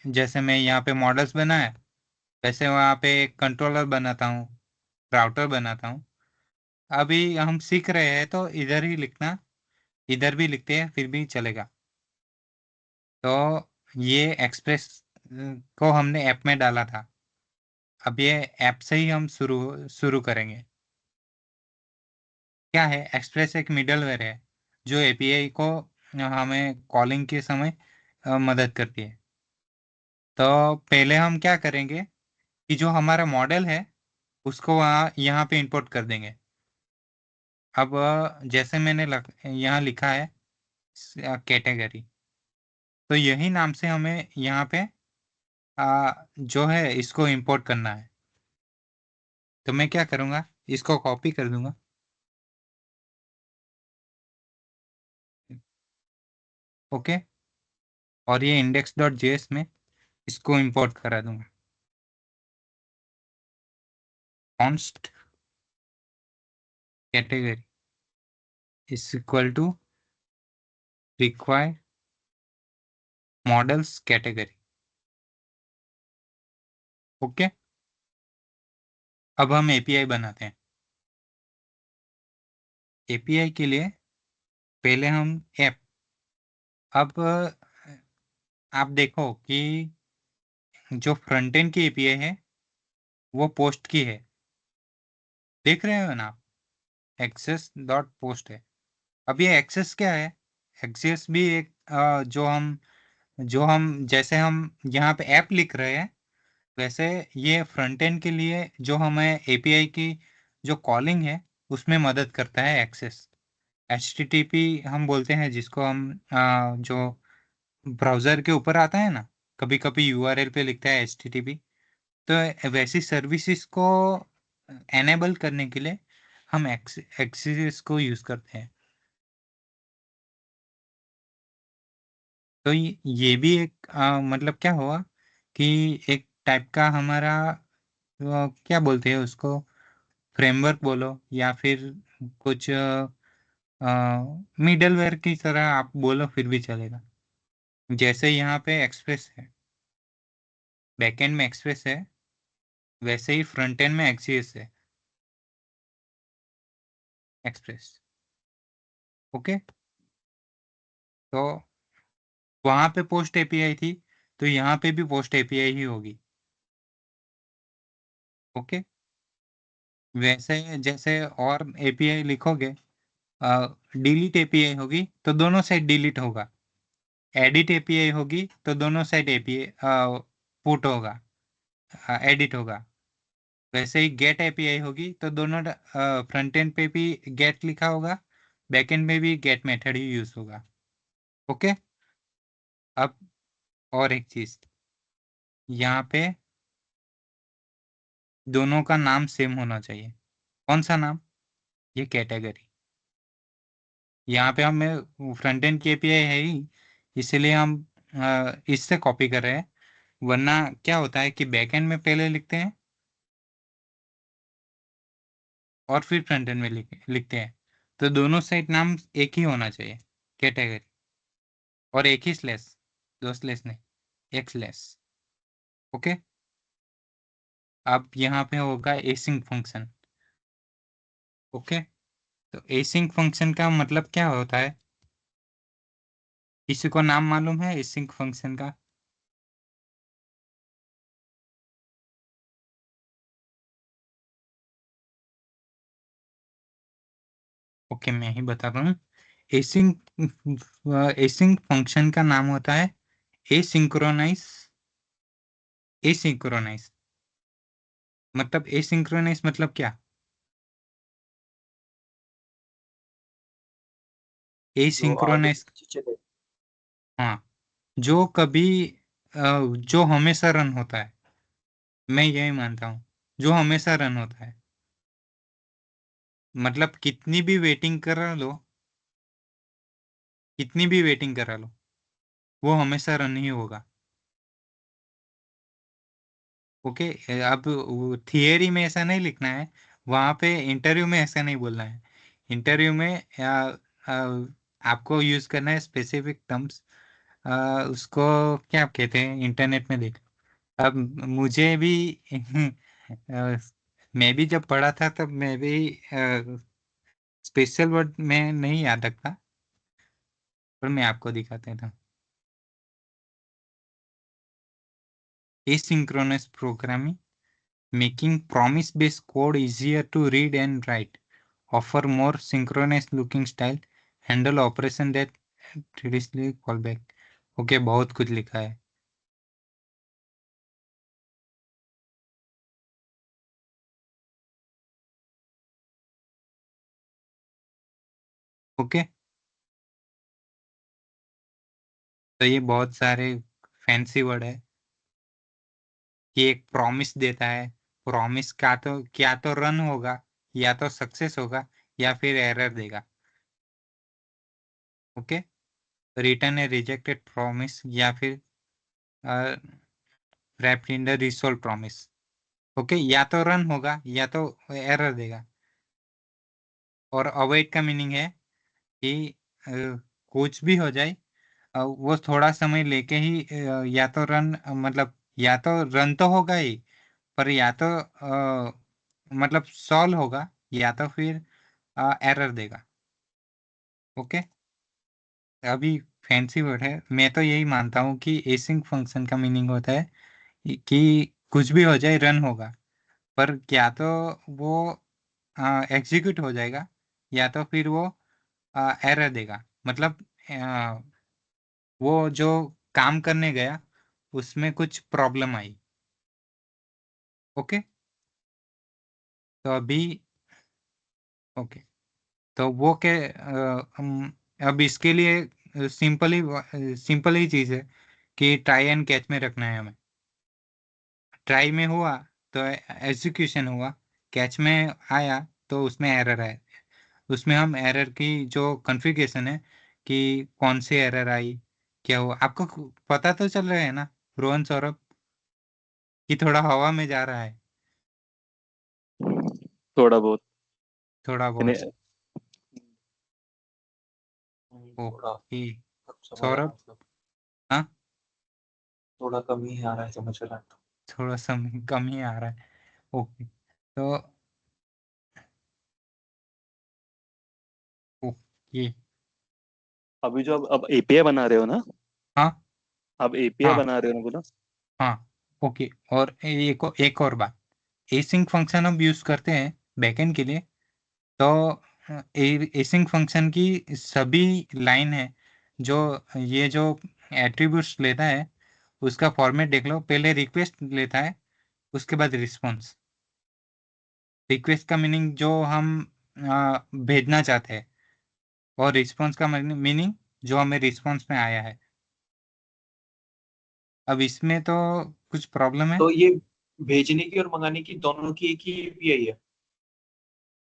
जैसे मैं यहाँ पे मॉडल्स बनाया, वैसे वहाँ पे एक कंट्रोलर बनाता हूँ, राउटर बनाता हूँ। अभी हम सीख रहे हैं तो इधर ही लिखना, इधर भी लिखते हैं फिर भी चलेगा। तो ये एक्सप्रेस को हमने ऐप में डाला था, अब ये ऐप से ही हम शुरू शुरू करेंगे। क्या है एक्सप्रेस? एक मिडलवेयर है जो एपीआई को हमें कॉलिंग के समय मदद करती है। तो पहले हम क्या करेंगे कि जो हमारा मॉडल है उसको वहाँ यहाँ पे इंपोर्ट कर देंगे। अब जैसे मैंने यहाँ लिखा है कैटेगरी, तो यही नाम से हमें यहाँ पे जो है इसको इंपोर्ट करना है। तो मैं क्या करूँगा, इसको कॉपी कर दूंगा। ओके, और ये index.js में इसको इंपोर्ट करा दूंगा। const category is equal to require models category। Okay, अब हम एपीआई बनाते हैं। एपीआई के लिए पहले हम ऐप, अब आप देखो कि जो फ्रंट एंड की एपीआई है वो पोस्ट की है, देख रहे हो ना आप, एक्सेस डॉट पोस्ट है। अब ये एक्सेस क्या है? एक्सेस भी एक जो हम जैसे हम यहाँ पे ऐप लिख रहे हैं, वैसे ये फ्रंट एंड के लिए जो हमें एपीआई की जो कॉलिंग है उसमें मदद करता है एक्सेस। HTTP हम बोलते हैं जिसको हम जो ब्राउज़र के ऊपर आता है ना, कभी कभी URL पे लिखता है HTTP। तो वैसी सर्विसेज को एनेबल करने के लिए हम एक्सेस को यूज़ करते हैं। तो ये भी एक मतलब क्या हुआ कि एक टाइप का हमारा क्या बोलते हैं उसको, फ्रेमवर्क बोलो या फिर कुछ मिडलवेयर की तरह आप बोलो फिर भी चलेगा। जैसे यहाँ पे एक्सप्रेस है, बैकएंड में एक्सप्रेस है, वैसे ही फ्रंट एंड में एक्सिस है, एक्सप्रेस। ओके, तो वहाँ पे पोस्ट एपीआई थी, तो यहाँ पे भी पोस्ट एपीआई ही होगी। ओके, वैसे जैसे और एपीआई लिखोगे, डिलीट एपीआई होगी तो दोनों साइड डिलीट होगा, एडिट एपीआई होगी तो दोनों साइड एपीआई पुट होगा, एडिट होगा। वैसे ही गेट एपीआई होगी तो दोनों फ्रंट एंड पे भी गेट लिखा होगा, बैक एंड में भी गेट मेथड ही यूज होगा। ओके, अब और एक चीज, यहाँ पे दोनों का नाम सेम होना चाहिए। कौन सा नाम? ये कैटेगरी। यहाँ पे हमें फ्रंट एंड की एपीआई है ही, इसलिए हम इससे कॉपी कर रहे हैं। वरना क्या होता है कि बैक एंड में पहले लिखते हैं और फिर फ्रंट एंड में लिखते हैं, तो दोनों साइड नाम एक ही होना चाहिए, कैटेगरी, और एक ही स्लैश, दो स्लैश नहीं, एक स्लैश। ओके, अब यहाँ पे होगा एसिंक फंक्शन। ओके, तो एसिंक फंक्शन का मतलब क्या होता है? किसी को नाम मालूम है एसिंक फंक्शन का? ओके, मैं ही बता रहा हूँ। एसिंक एसिंक फंक्शन का नाम होता है एसिंक्रोनाइज। एसिंक्रोनाइज मतलब, एसिंक्रोनाइज मतलब क्या?
जो आगे
एसिंक्रोनाइज,
पीछे चले।
हाँ, जो कभी जो हमेशा रन होता है, मैं यही मानता हूँ, जो हमेशा रन होता है। मतलब कितनी भी वेटिंग करा लो, कितनी भी वेटिंग करा लो, वो हमेशा रन ही होगा। ओके, अब थियरी में ऐसा नहीं लिखना है, वहाँ पे इंटरव्यू में ऐसा नहीं बोलना है। इंटरव्यू में आपको यूज करना है स्पेसिफिक टर्म्स, उसको क्या कहते हैं, इंटरनेट में देख। अब मुझे भी मैं भी जब पढ़ा था तब मैं भी स्पेशल वर्ड में नहीं याद रखता, पर मैं आपको दिखाता था। Asynchronous programming, making promise-based code easier to read and write, offer more synchronous looking style, handle operation that traditionally callback। Okay, बहुत कुछ लिखा है। ओके, तो ये बहुत सारे फैंसी वर्ड है कि एक प्रॉमिस देता है, प्रॉमिस का तो क्या तो रन होगा, या तो सक्सेस होगा, या फिर एरर देगा। ओके, रिटर्न ए रिजेक्टेड प्रॉमिस या फिर wrapped in the resolve promise. Okay, या तो रन होगा या तो एरर देगा। और अवॉइड का मीनिंग है कि कुछ भी हो जाए, वो थोड़ा समय लेके ही या तो रन मतलब या तो रन तो होगा ही, पर या तो मतलब सॉल्व होगा या तो फिर एरर देगा। ओके, अभी फैंसी वर्ड है, मैं तो यही मानता हूँ कि एसिंक फंक्शन का मीनिंग होता है कि कुछ भी हो जाए रन होगा, पर क्या तो वो एग्जीक्यूट हो जाएगा या तो फिर वो एरर देगा। मतलब वो जो काम करने गया उसमें कुछ प्रॉब्लम आई। ओके, तो अभी ओके, तो वो के अब इसके लिए सिंपल ही चीज़ है कि ट्राई एंड कैच में रखना है हमें। ट्राई में हुआ तो एग्जीक्यूशन हुआ, कैच में आया तो उसमें एरर है। उसमें हम एरर की जो कॉन्फ़िगरेशन है कि कौन सी एरर आई, क्या हुआ, आपको पता तो चल रहा है ना रोहन सौरभ, कि थोड़ा हवा में जा रहा है?
थोड़ा बहुत।
थोड़ा बहुत।
यानी
थोड़ा
ओके।
कम समझ आ रहा
सौरभ?
मतलब
हाँ,
थोड़ा कम ही आ रहा है समझ रहा है तो।
थोड़ा समय कम ही आ रहा है। ओके, तो ओके।
अभी जो अब एपीआई बना रहे हो ना,
हाँ
अब एपीआई
हाँ
बना रहे हो ना बोला।
हाँ। ओके, और एक और बात, एसिंक फंक्शन हम यूज़ करते हैं बैकएंड के लिए। तो एसिंक फंक्शन की सभी लाइन है जो ये जो एट्रीब्यूट्स लेता है उसका फॉर्मेट देख लो। पहले रिक्वेस्ट लेता है, उसके बाद रिस्पॉन्स। रिक्वेस्ट का मीनिंग जो हम भेजना चाहते हैं, और रिस्पॉन्स का मीनिंग जो हमें रिस्पॉन्स में आया है। अब इसमें तो कुछ प्रॉब्लम है।
तो ये भेजने की और मंगाने की दोनों की एक ही एपीआई है?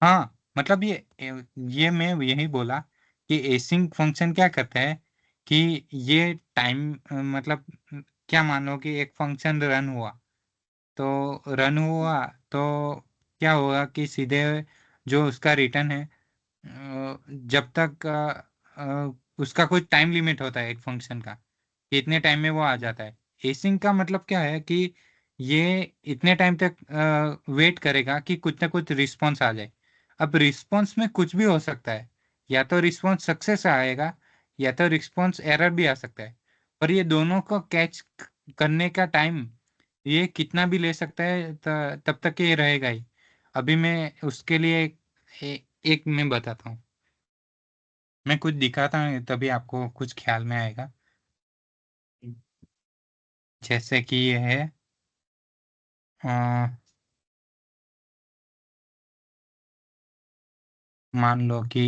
हाँ, मतलब ये मैं यही बोला कि एसिंक फंक्शन क्या करता है कि ये टाइम मतलब क्या मानो कि एक फंक्शन रन हुआ, तो रन हुआ तो क्या होगा कि सीधे जो उसका रिटर्न है, जब तक उसका कोई टाइम लिमिट होता है एक फंक्शन का कि इतने टाइम में वो आ जाता है। एसिंक का मतलब क्या है कि ये इतने टाइम तक वेट करेगा कि कुछ ना कुछ रिस्पॉन्स आ जाए। अब रिस्पॉन्स में कुछ भी हो सकता है, या तो रिस्पॉन्स सक्सेस आएगा या तो रिस्पॉन्स एरर भी आ सकता है। पर ये दोनों को कैच करने का टाइम ये कितना भी ले सकता है, तब तक ये रहेगा ही। अभी मैं उसके लिए एक मैं बताता हूँ, मैं कुछ दिखाता हूँ तभी आपको कुछ ख्याल में आएगा। जैसे कि ये है अ, मान लो कि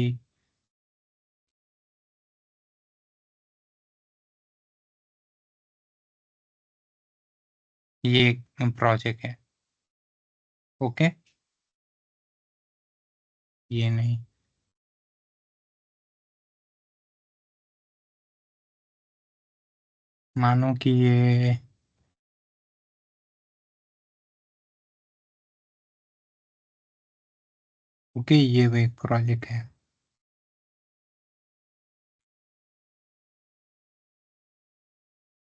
ये एक प्रोजेक्ट है। ओके, ये नहीं, मानो कि ये ओके, ये वो एक प्रोजेक्ट है।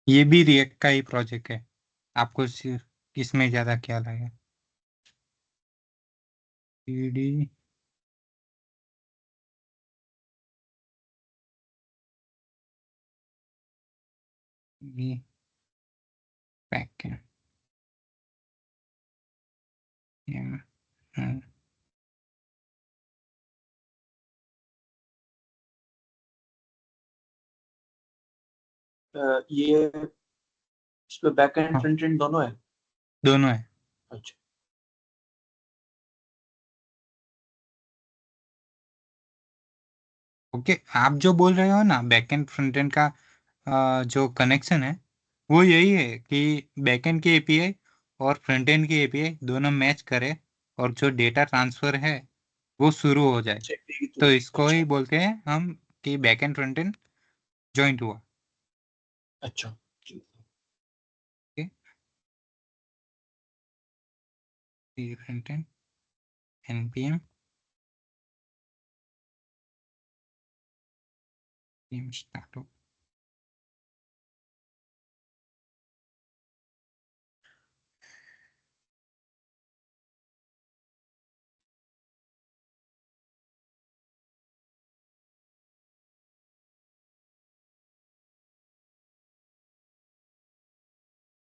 ये भी रिएक्ट का ही प्रोजेक्ट है। आपको किसमें ज्यादा ख्याल आएगा? PD backend.
ये इस पे बैक एंड
हाँ,
फ्रंट एंड दोनों है?
दोनों है।
अच्छा।
ओके, आप जो बोल रहे हो ना बैकएंड फ्रंट एंड का जो कनेक्शन है वो यही है कि बैकएंड की एपीआई और फ्रंट एंड की एपीआई दोनों मैच करे और जो डेटा ट्रांसफर है वो शुरू हो जाए।
अच्छा, एक ही
तो
तो।
इसको
अच्छा।
ही बोलते हैं हम कि बैकएंड फ्रंट एंड ज्वाइंट हुआ।
अच्छा
फ्रंट एंड npm स्टार्ट हो।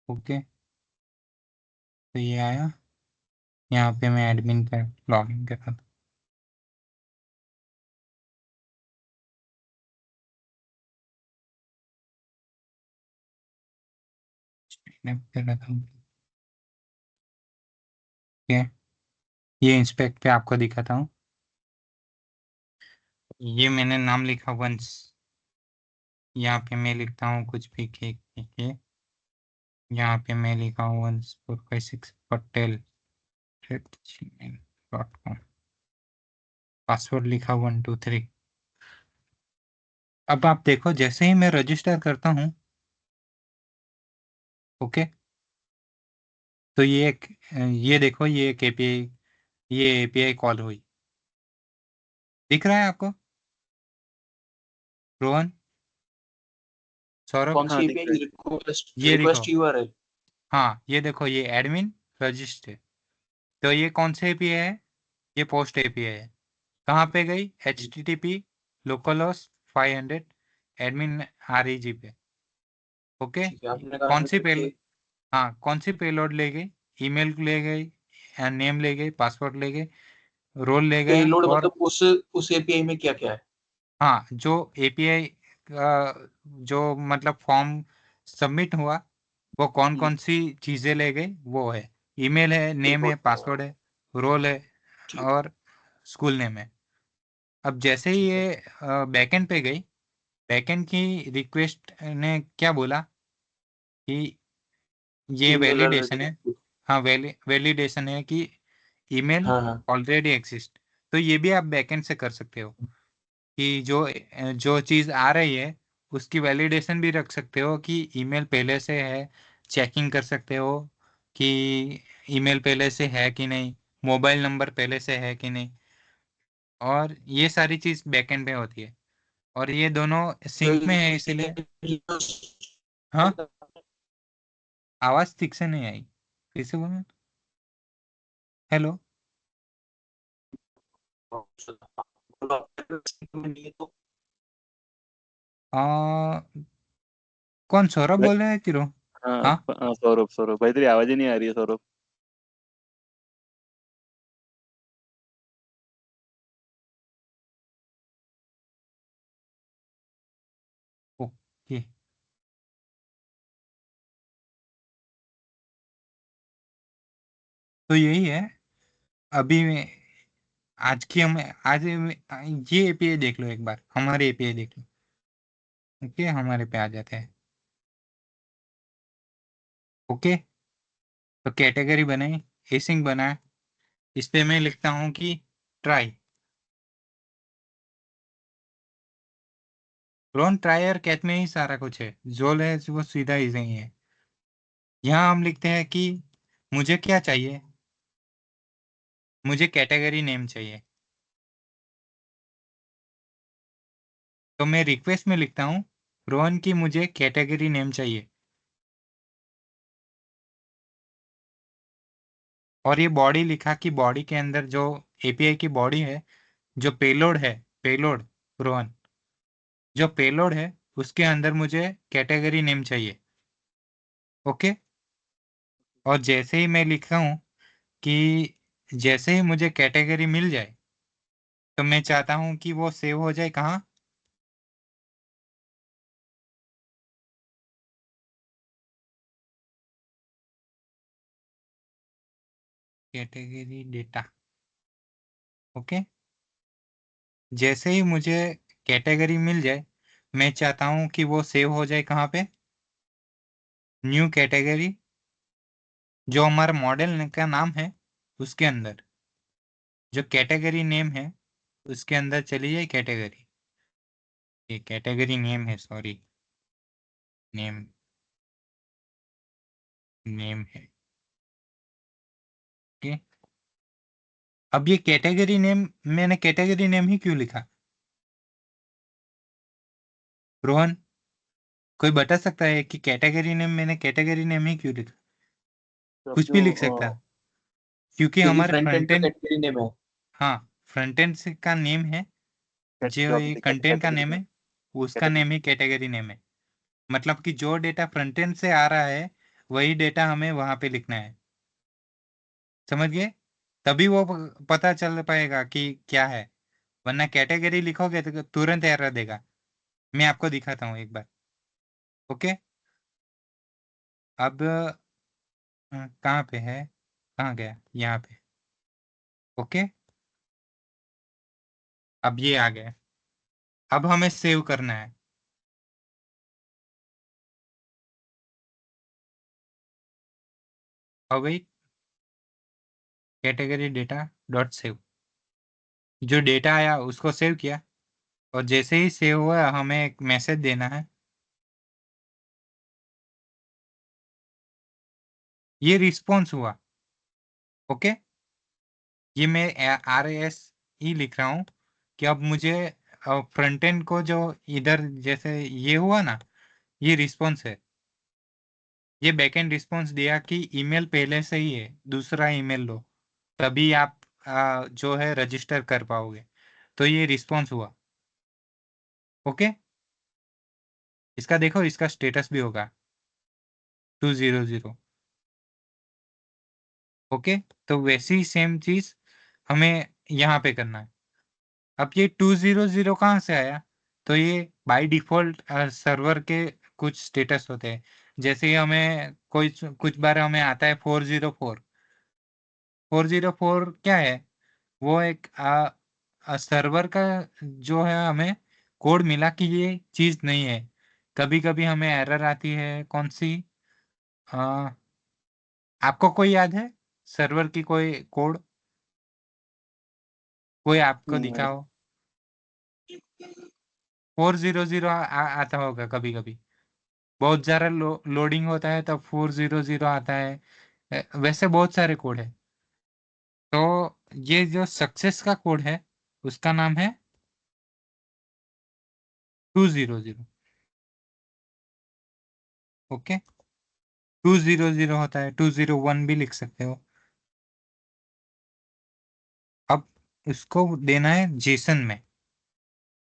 ओके, तो ये आया, यहाँ पे मैं एडमिन पर लॉग इन कर रहा था। कर रहा था। ठीक, ये इंस्पेक्ट पे आपको दिखाता हूँ। ये मैंने नाम लिखा वंस, यहाँ पे मैं लिखता हूँ कुछ भी के। यहाँ पे मैं लिखा हूँ 1456 patel@gmail.com। पासवर्ड लिखा 123। अब आप देखो, जैसे ही मैं रजिस्टर करता हूँ, ओके, तो ये देखो, ये एक एपीआई, ये एपीआई कॉल हुई, दिख रहा है आपको रोहन, सौरभ?
कौन
हाँ
सी
दिख
एपीआई?
रहा है।
रिक्वेस्ट
ये देखो,
रिक्वेस्ट यूआरएल।
हाँ ये देखो, ये एडमिन रजिस्टर। तो ये कौन से एपीआई है? ये पोस्ट एपीआई है। कहाँ पे गई? HTTP localhost 500 एडमिन REG पे। ओके,
ठीक है, आपने कहा
कौन सी
कि
पेल हाँ, कौन सी पेलोड ले गई? ईमेल ले गई, नेम ले गई, पासवर्ड ले गई, रोल ले गया
पेलोड
और
मतलब उस एपीआई में क्या क्या है?
हाँ, जो एपीआई का जो मतलब फॉर्म सबमिट हुआ, वो कौन कौन सी चीज़ें ले गई वो है। ईमेल है, नेम है,
पेलोड।
पासवर्ड है, रोल है
ठीक।
और स्कूल नेम है। अब जैसे ही
ठीक है।
ये बैकएंड पे गई, बैकएंड की रिक्वेस्ट ने क्या बोला कि ये
ईमेल
वैलिडेशन
ऑलरेडी
है।
एक्टिव।
हाँ, वैलिडेशन है कि ईमेल
हाँ हाँ।
Already exist. तो ये भी आप बैकएंड से कर सकते हो कि जो चीज़ आ रही है उसकी वैलिडेशन भी रख सकते हो कि ईमेल पहले से है, चेकिंग कर सकते हो कि ईमेल पहले से है कि नहीं, मोबाइल नंबर पहले से है कि नहीं, और ये सारी चीज़ बैकएंड पे होती है और ये दोनों सिंक में है इसीलिए। हाँ, आवाज़ ठीक से नहीं आई, फिर से बोलना। हेलो। आ, कौन, सौरभ
भाई,
बोल रहे हैं कि रो?
हाँ
हाँ,
हाँ, सौरभ सौरभ भाई, तेरी आवाज ही नहीं आ रही है सौरभ।
ओके, तो यही है। अभी मैं आज की हम आज ये एपीआई देख लो, एक बार हमारे एपीआई देख लो। ओके, हमारे पे आ जाते हैं। ओके, तो कैटेगरी बनाई, एसिंग बनाया, इस पे मैं लिखता हूँ कि ट्राई, रोन ट्राई और कैट में ही सारा कुछ है, जो है वो सीधा ही सही है। यहाँ हम लिखते हैं कि मुझे क्या चाहिए, मुझे कैटेगरी नेम चाहिए। तो मैं रिक्वेस्ट में लिखता हूँ रोहन की मुझे कैटेगरी नेम चाहिए, और ये बॉडी लिखा कि बॉडी के अंदर जो एपीआई की बॉडी है, जो पेलोड है, पेलोड रोहन, जो पेलोड है उसके अंदर मुझे कैटेगरी नेम चाहिए। ओके, और जैसे ही मैं लिखता हूँ कि जैसे ही मुझे कैटेगरी मिल जाए, तो मैं चाहता हूँ कि वो सेव हो जाए कहाँ? Category data. ओके, जैसे ही मुझे कैटेगरी मिल जाए, मैं चाहता हूँ कि वो सेव हो जाए कहाँ पे? न्यू कैटेगरी, जो हमारा मॉडल का नाम है उसके अंदर, जो कैटेगरी नेम है उसके अंदर चली जाए कैटेगरी। ये कैटेगरी नेम है, सॉरी, नेम नेम है। ओके, अब ये कैटेगरी नेम, मैंने कैटेगरी नेम ही क्यों लिखा? रोहन, कोई बता सकता है कि कैटेगरी नेम, मैंने कैटेगरी नेम ही क्यों लिखा?
तो अब
कुछ भी लिख सकता, क्योंकि
क्योंकि
हमारे
फ्रंट एंड
फ्रंट
का
एंड,
कैटेगरी नेम है।
हाँ, फ्रंट एंड का नेम है, जो ये कंटेंट का
कैटेगरी
नेम
में
है उसका नेम ही कैटेगरी नेम है। मतलब कि जो डेटा फ्रंट एंड से आ रहा है वही डेटा हमें वहां पे लिखना है, समझ गए? तभी वो पता चल पाएगा कि क्या है, वरना कैटेगरी लिखोगे तो तुरंत एरर देगा। मैं आपको दिखाता हूँ एक बार। ओके, अब कहाँ पे है, कहाँ गया, यहाँ पे। ओके, अब ये आ गया, अब हमें सेव करना है। अब वही कैटेगरी डेटा डॉट सेव, जो डेटा आया उसको सेव किया, और जैसे ही सेव हुआ हमें एक मैसेज देना है। ये रिस्पॉन्स हुआ। ओके, ये मैं RAS लिख रहा हूँ कि अब मुझे फ्रंट एंड को जो इधर जैसे ये हुआ ना, ये रिस्पॉन्स है। ये बैकएंड रिस्पॉन्स दिया कि ईमेल पहले से ही है, दूसरा ईमेल लो, तभी आप जो है रजिस्टर कर पाओगे। तो ये रिस्पॉन्स हुआ। ओके, इसका देखो, इसका स्टेटस भी होगा 200। ओके, तो वैसी ही सेम चीज हमें यहाँ पे करना है। अब ये 200 कहाँ से आया? तो ये बाय डिफॉल्ट सर्वर के कुछ स्टेटस होते हैं। जैसे ही हमें कोई कुछ बार हमें आता है 404। 404 क्या है? वो एक सर्वर का जो है, हमें कोड मिला कि ये चीज नहीं है। कभी कभी हमें एरर आती है, कौन सी, आ, आपको कोई याद है सर्वर की कोई कोड, कोई आपको दिखाओ? 400 आता होगा कभी कभी, बहुत ज़्यादा लोडिंग होता है तब 400 आता है। वैसे बहुत सारे कोड है। तो ये जो सक्सेस का कोड है उसका नाम है 200। ओके, 200 होता है, 201 भी लिख सकते हो। अब इसको देना है जेसन में।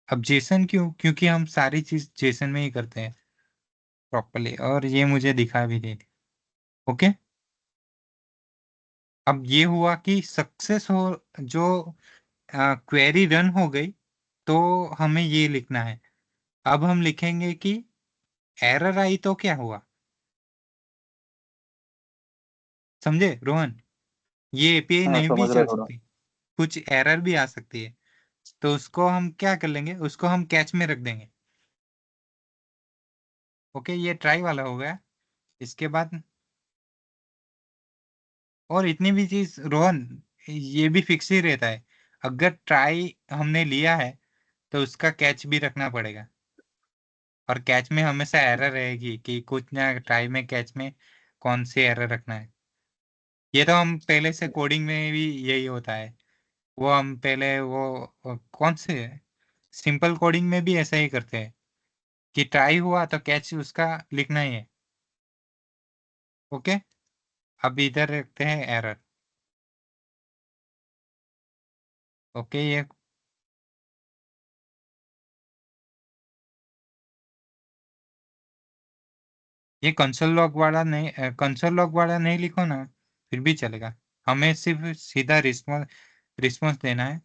अब जेसन क्यों? क्योंकि हम सारी चीज जेसन में ही करते हैं प्रॉपरली, और ये मुझे दिखा भी दे दी। ओके, अब ये हुआ कि सक्सेस हो, जो क्वेरी रन हो गई, तो हमें ये लिखना है। अब हम लिखेंगे कि एरर आई तो क्या हुआ, समझे रोहन? ये एपीआई
हाँ
नहीं भी
समझ रहा
चल
है थोड़ा।
सकती, कुछ एरर भी आ सकती है। तो उसको हम क्या कर लेंगे, उसको हम कैच में रख देंगे। ओके, ये ट्राई वाला हो गया। इसके बाद और इतनी भी चीज रोहन, ये भी फिक्स ही रहता है। अगर ट्राई हमने लिया है तो उसका कैच भी रखना पड़ेगा, और कैच में हमेशा एरर रहेगी कि कुछ ना, ट्राई में कैच में कौन सी एरर रखना है। ये तो हम पहले से कोडिंग में भी यही होता है। वो हम पहले वो कौन से सिंपल कोडिंग में भी ऐसा ही करते हैं कि ट्राई हुआ तो कैच उसका लिखना ही है। ओके, अब इधर रखते हैं एरर। ओके, ये कंसोल लॉग वाला नहीं, कंसोल लॉग वाला नहीं लिखो ना, फिर भी चलेगा। हमें सिर्फ सीधा रिस्पॉन्स रिस्पॉन्स देना है।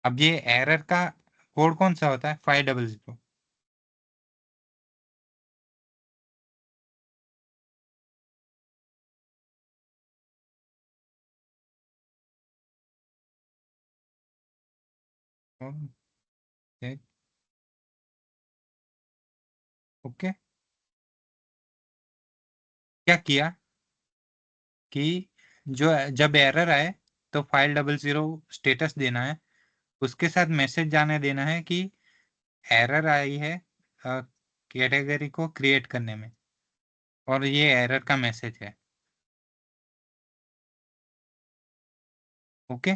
अब ये एरर का कोड कौन सा होता है? 500। ओके, क्या किया कि जो जब एरर आए तो 500 स्टेटस देना है, उसके साथ मैसेज जाने देना है कि एरर आई है कैटेगरी को क्रिएट करने में, और ये एरर का मैसेज है। ओके,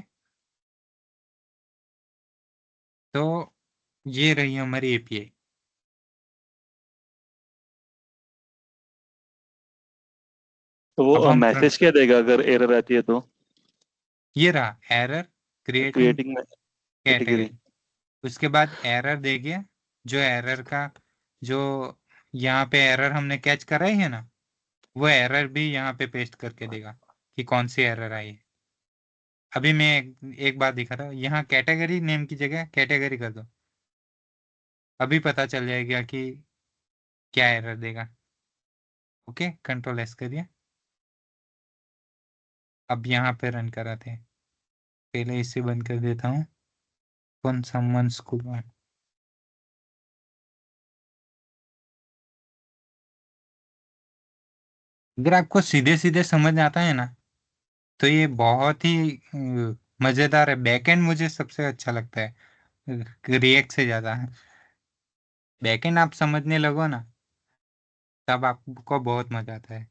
तो ये रही हमारी एपीआई।
तो
अब
वो
हम
मैसेज क्या देगा अगर एरर आती है तो?
ये रहा एरर क्रिएटिंग
क्रिएटिंग में कैटेगरी।
कैटेगरी। उसके बाद एरर देंगे, जो एरर का जो यहाँ पे एरर हमने कैच कराई है ना, वो एरर भी यहाँ पे पेस्ट करके देगा कि कौन सी एरर आई है। अभी मैं एक बात दिखा रहा हूँ, यहाँ कैटेगरी नेम की जगह कैटेगरी कर दो, अभी पता चल जाएगा कि क्या एरर देगा। ओके, कंट्रोल एस करिए। अब यहाँ पे रन कराते हैं, पहले इसे बंद कर देता हूँ। कौन समवन स्कूल में, अगर आपको सीधे सीधे समझ आता है ना, तो ये बहुत ही मजेदार है। बैकएंड मुझे सबसे अच्छा लगता है रिएक्ट से ज्यादा। बैकएंड आप समझने लगो ना, तब आपको बहुत मजा आता है।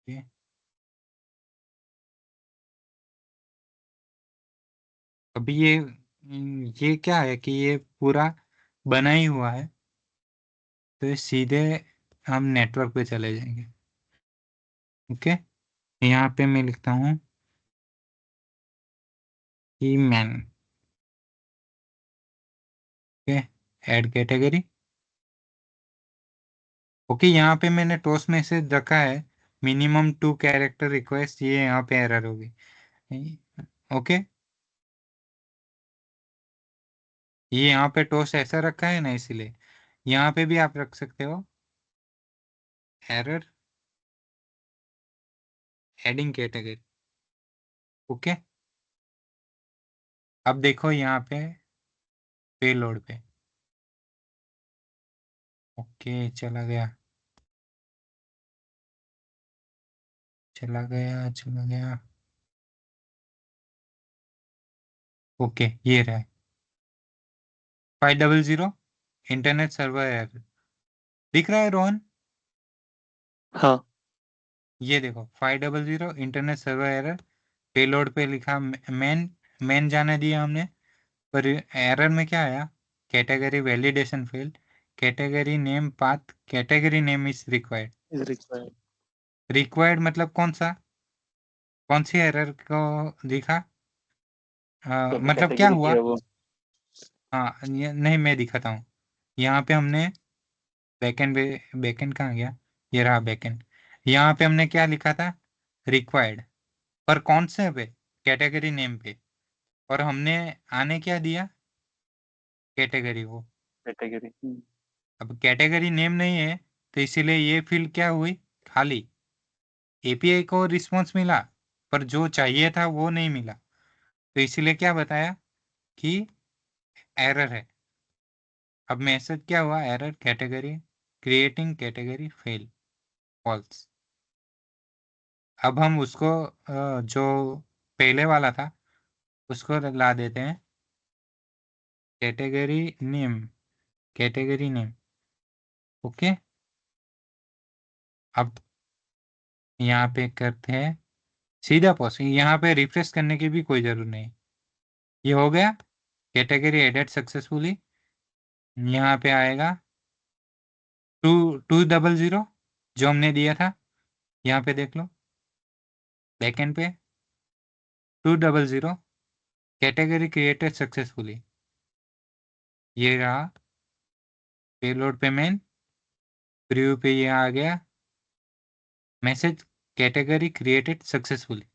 ये- अभी ये क्या है कि ये पूरा बना ही हुआ है, तो ये सीधे हम नेटवर्क पे चले जाएंगे। ओके, यहाँ पे मैं लिखता हूँ कि man. Okay, add category. Okay, यहाँ पे मैंने टोस्ट मैसेज रखा है, मिनिमम 2 कैरेक्टर रिक्वेस्ट, ये यहाँ पे एरर होगी। ओके, ये यहाँ पे टोस्ट ऐसा रखा है ना, इसीलिए यहाँ पे भी आप रख सकते हो एरर एडिंग कैटेगरी। ओके, अब देखो यहाँ पे पेलोड पे। ओके, चला गया चला गया चला गया। ओके, ये रहा 500 इंटरनेट सर्वर एरर दिख रहा है रोहन।
हाँ।
ये देखो 500 इंटरनेट सर्वर एरर, पेलोड पे लिखा मैन, मैन जाने दिया हमने, पर एरर में क्या आया, category validation failed, category name path, category name is required.
Is required.
Required मतलब कौन सी एरर को दिखा,
तो हमने
मतलब क्या
कैटेगरी
हुआ।
किया वो।
हाँ, ये नहीं, मैं दिखाता हूँ। यहाँ पे हमने बैकएंड, बैकएंड कहाँ गया, ये रहा बैकएंड। यहाँ पे हमने क्या लिखा था, रिक्वायर्ड, पर कौन से पे, कैटेगरी नेम पे, और हमने आने क्या दिया, कैटेगरी वो।
कैटेगरी।
अब कैटेगरी नेम नहीं है, तो इसीलिए ये फील्ड क्या हुई, खाली। एपीआई को रिस्पॉन्स मिला, पर जो चाहिए था वो नहीं मिला, तो इसीलिए क्या बताया कि एरर है। अब मैसेज क्या हुआ, error category creating category fail, false. अब हम उसको जो पहले वाला था उसको ला देते हैं, category name, category name. Okay, अब यहाँ पे करते हैं सीधा पॉज, यहाँ पे रिफ्रेश करने की भी कोई जरूरत नहीं। ये हो गया, कैटेगरी एडेड सक्सेसफुली। यहाँ पे आएगा 200 जो हमने दिया था, यहाँ पे देख लो बैकएंड पे 200 कैटेगरी क्रिएटेड सक्सेसफुली। ये रहा पेलोड पे मैन, प्रीव्यू पे ये आ गया message category created successfully.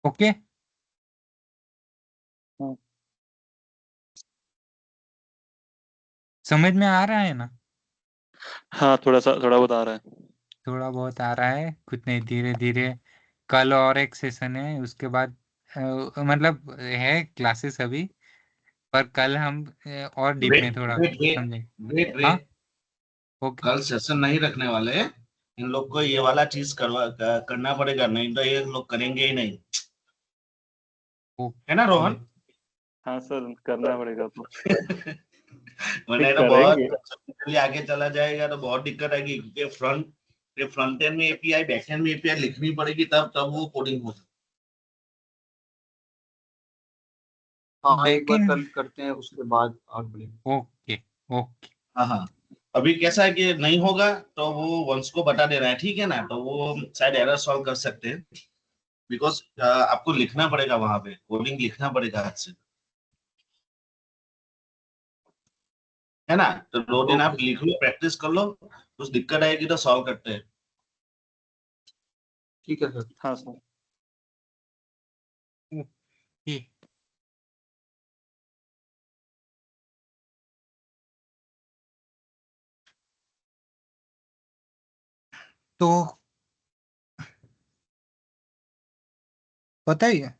Okay,
हाँ।
समझ में आ रहा है ना,
हाँ, थोड़ा बहुत आ रहा है।
थोड़ा बहुत आ रहा है, कुछ नहीं, धीरे धीरे। कल और एक सेशन है, उसके बाद मतलब है क्लासेस अभी, पर कल हम और डीप
वेट
में थोड़ा
वेट वेट
समझेंगे।
वेट
हाँ,
वेट
ओके
कल सेशन नहीं रखने वाले, इन लोग को ये वाला चीज करना पड़ेगा, नहीं तो ये लोग करेंगे ही नहीं, है ना रोहन?
हाँ सर, करना पड़ेगा तो।
वरना तो
करेंगे।
बहुत आगे चला जाएगा तो बहुत दिक्कत आएगी, क्योंकि फ्रंट एंड में एपीआई, बैक एंड में एपीआई लिखनी पड़ेगी, तब वो कोडिंग होगी।
हाँ एक बार
लेकिन
कल करते हैं, उसके बाद आगे बढ़ेंगे।
ओके ओके
हाँ हाँ, अभी कैसा है कि नहीं होगा तो वो वंश को बता दे रहा है, ठीक है ना, तो वो शायद एरर सॉल्व कर सकते हैं, बिकॉज आपको लिखना पड़ेगा, वहां पे कोडिंग लिखना पड़ेगा हाथ से, है ना? तो 2 दिन आप लिख लो, प्रैक्टिस कर लो, कुछ दिक्कत आएगी तो सॉल्व करते हैं।
ठीक है सर।
हाँ सर।
ओके। तो पता ही है,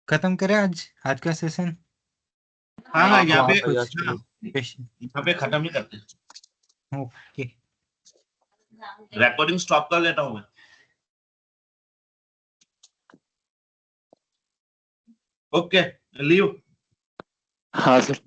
खत्म करें आज का सेशन।
हाँ हाँ, यहाँ
हाँ
पे
भाई आज के लिए।
यहाँ पे खत्म ही करते हैं,
ओके
रिकॉर्डिंग स्टॉप कर लेता हूँ मैं। Okay, leave.
हाँ सर।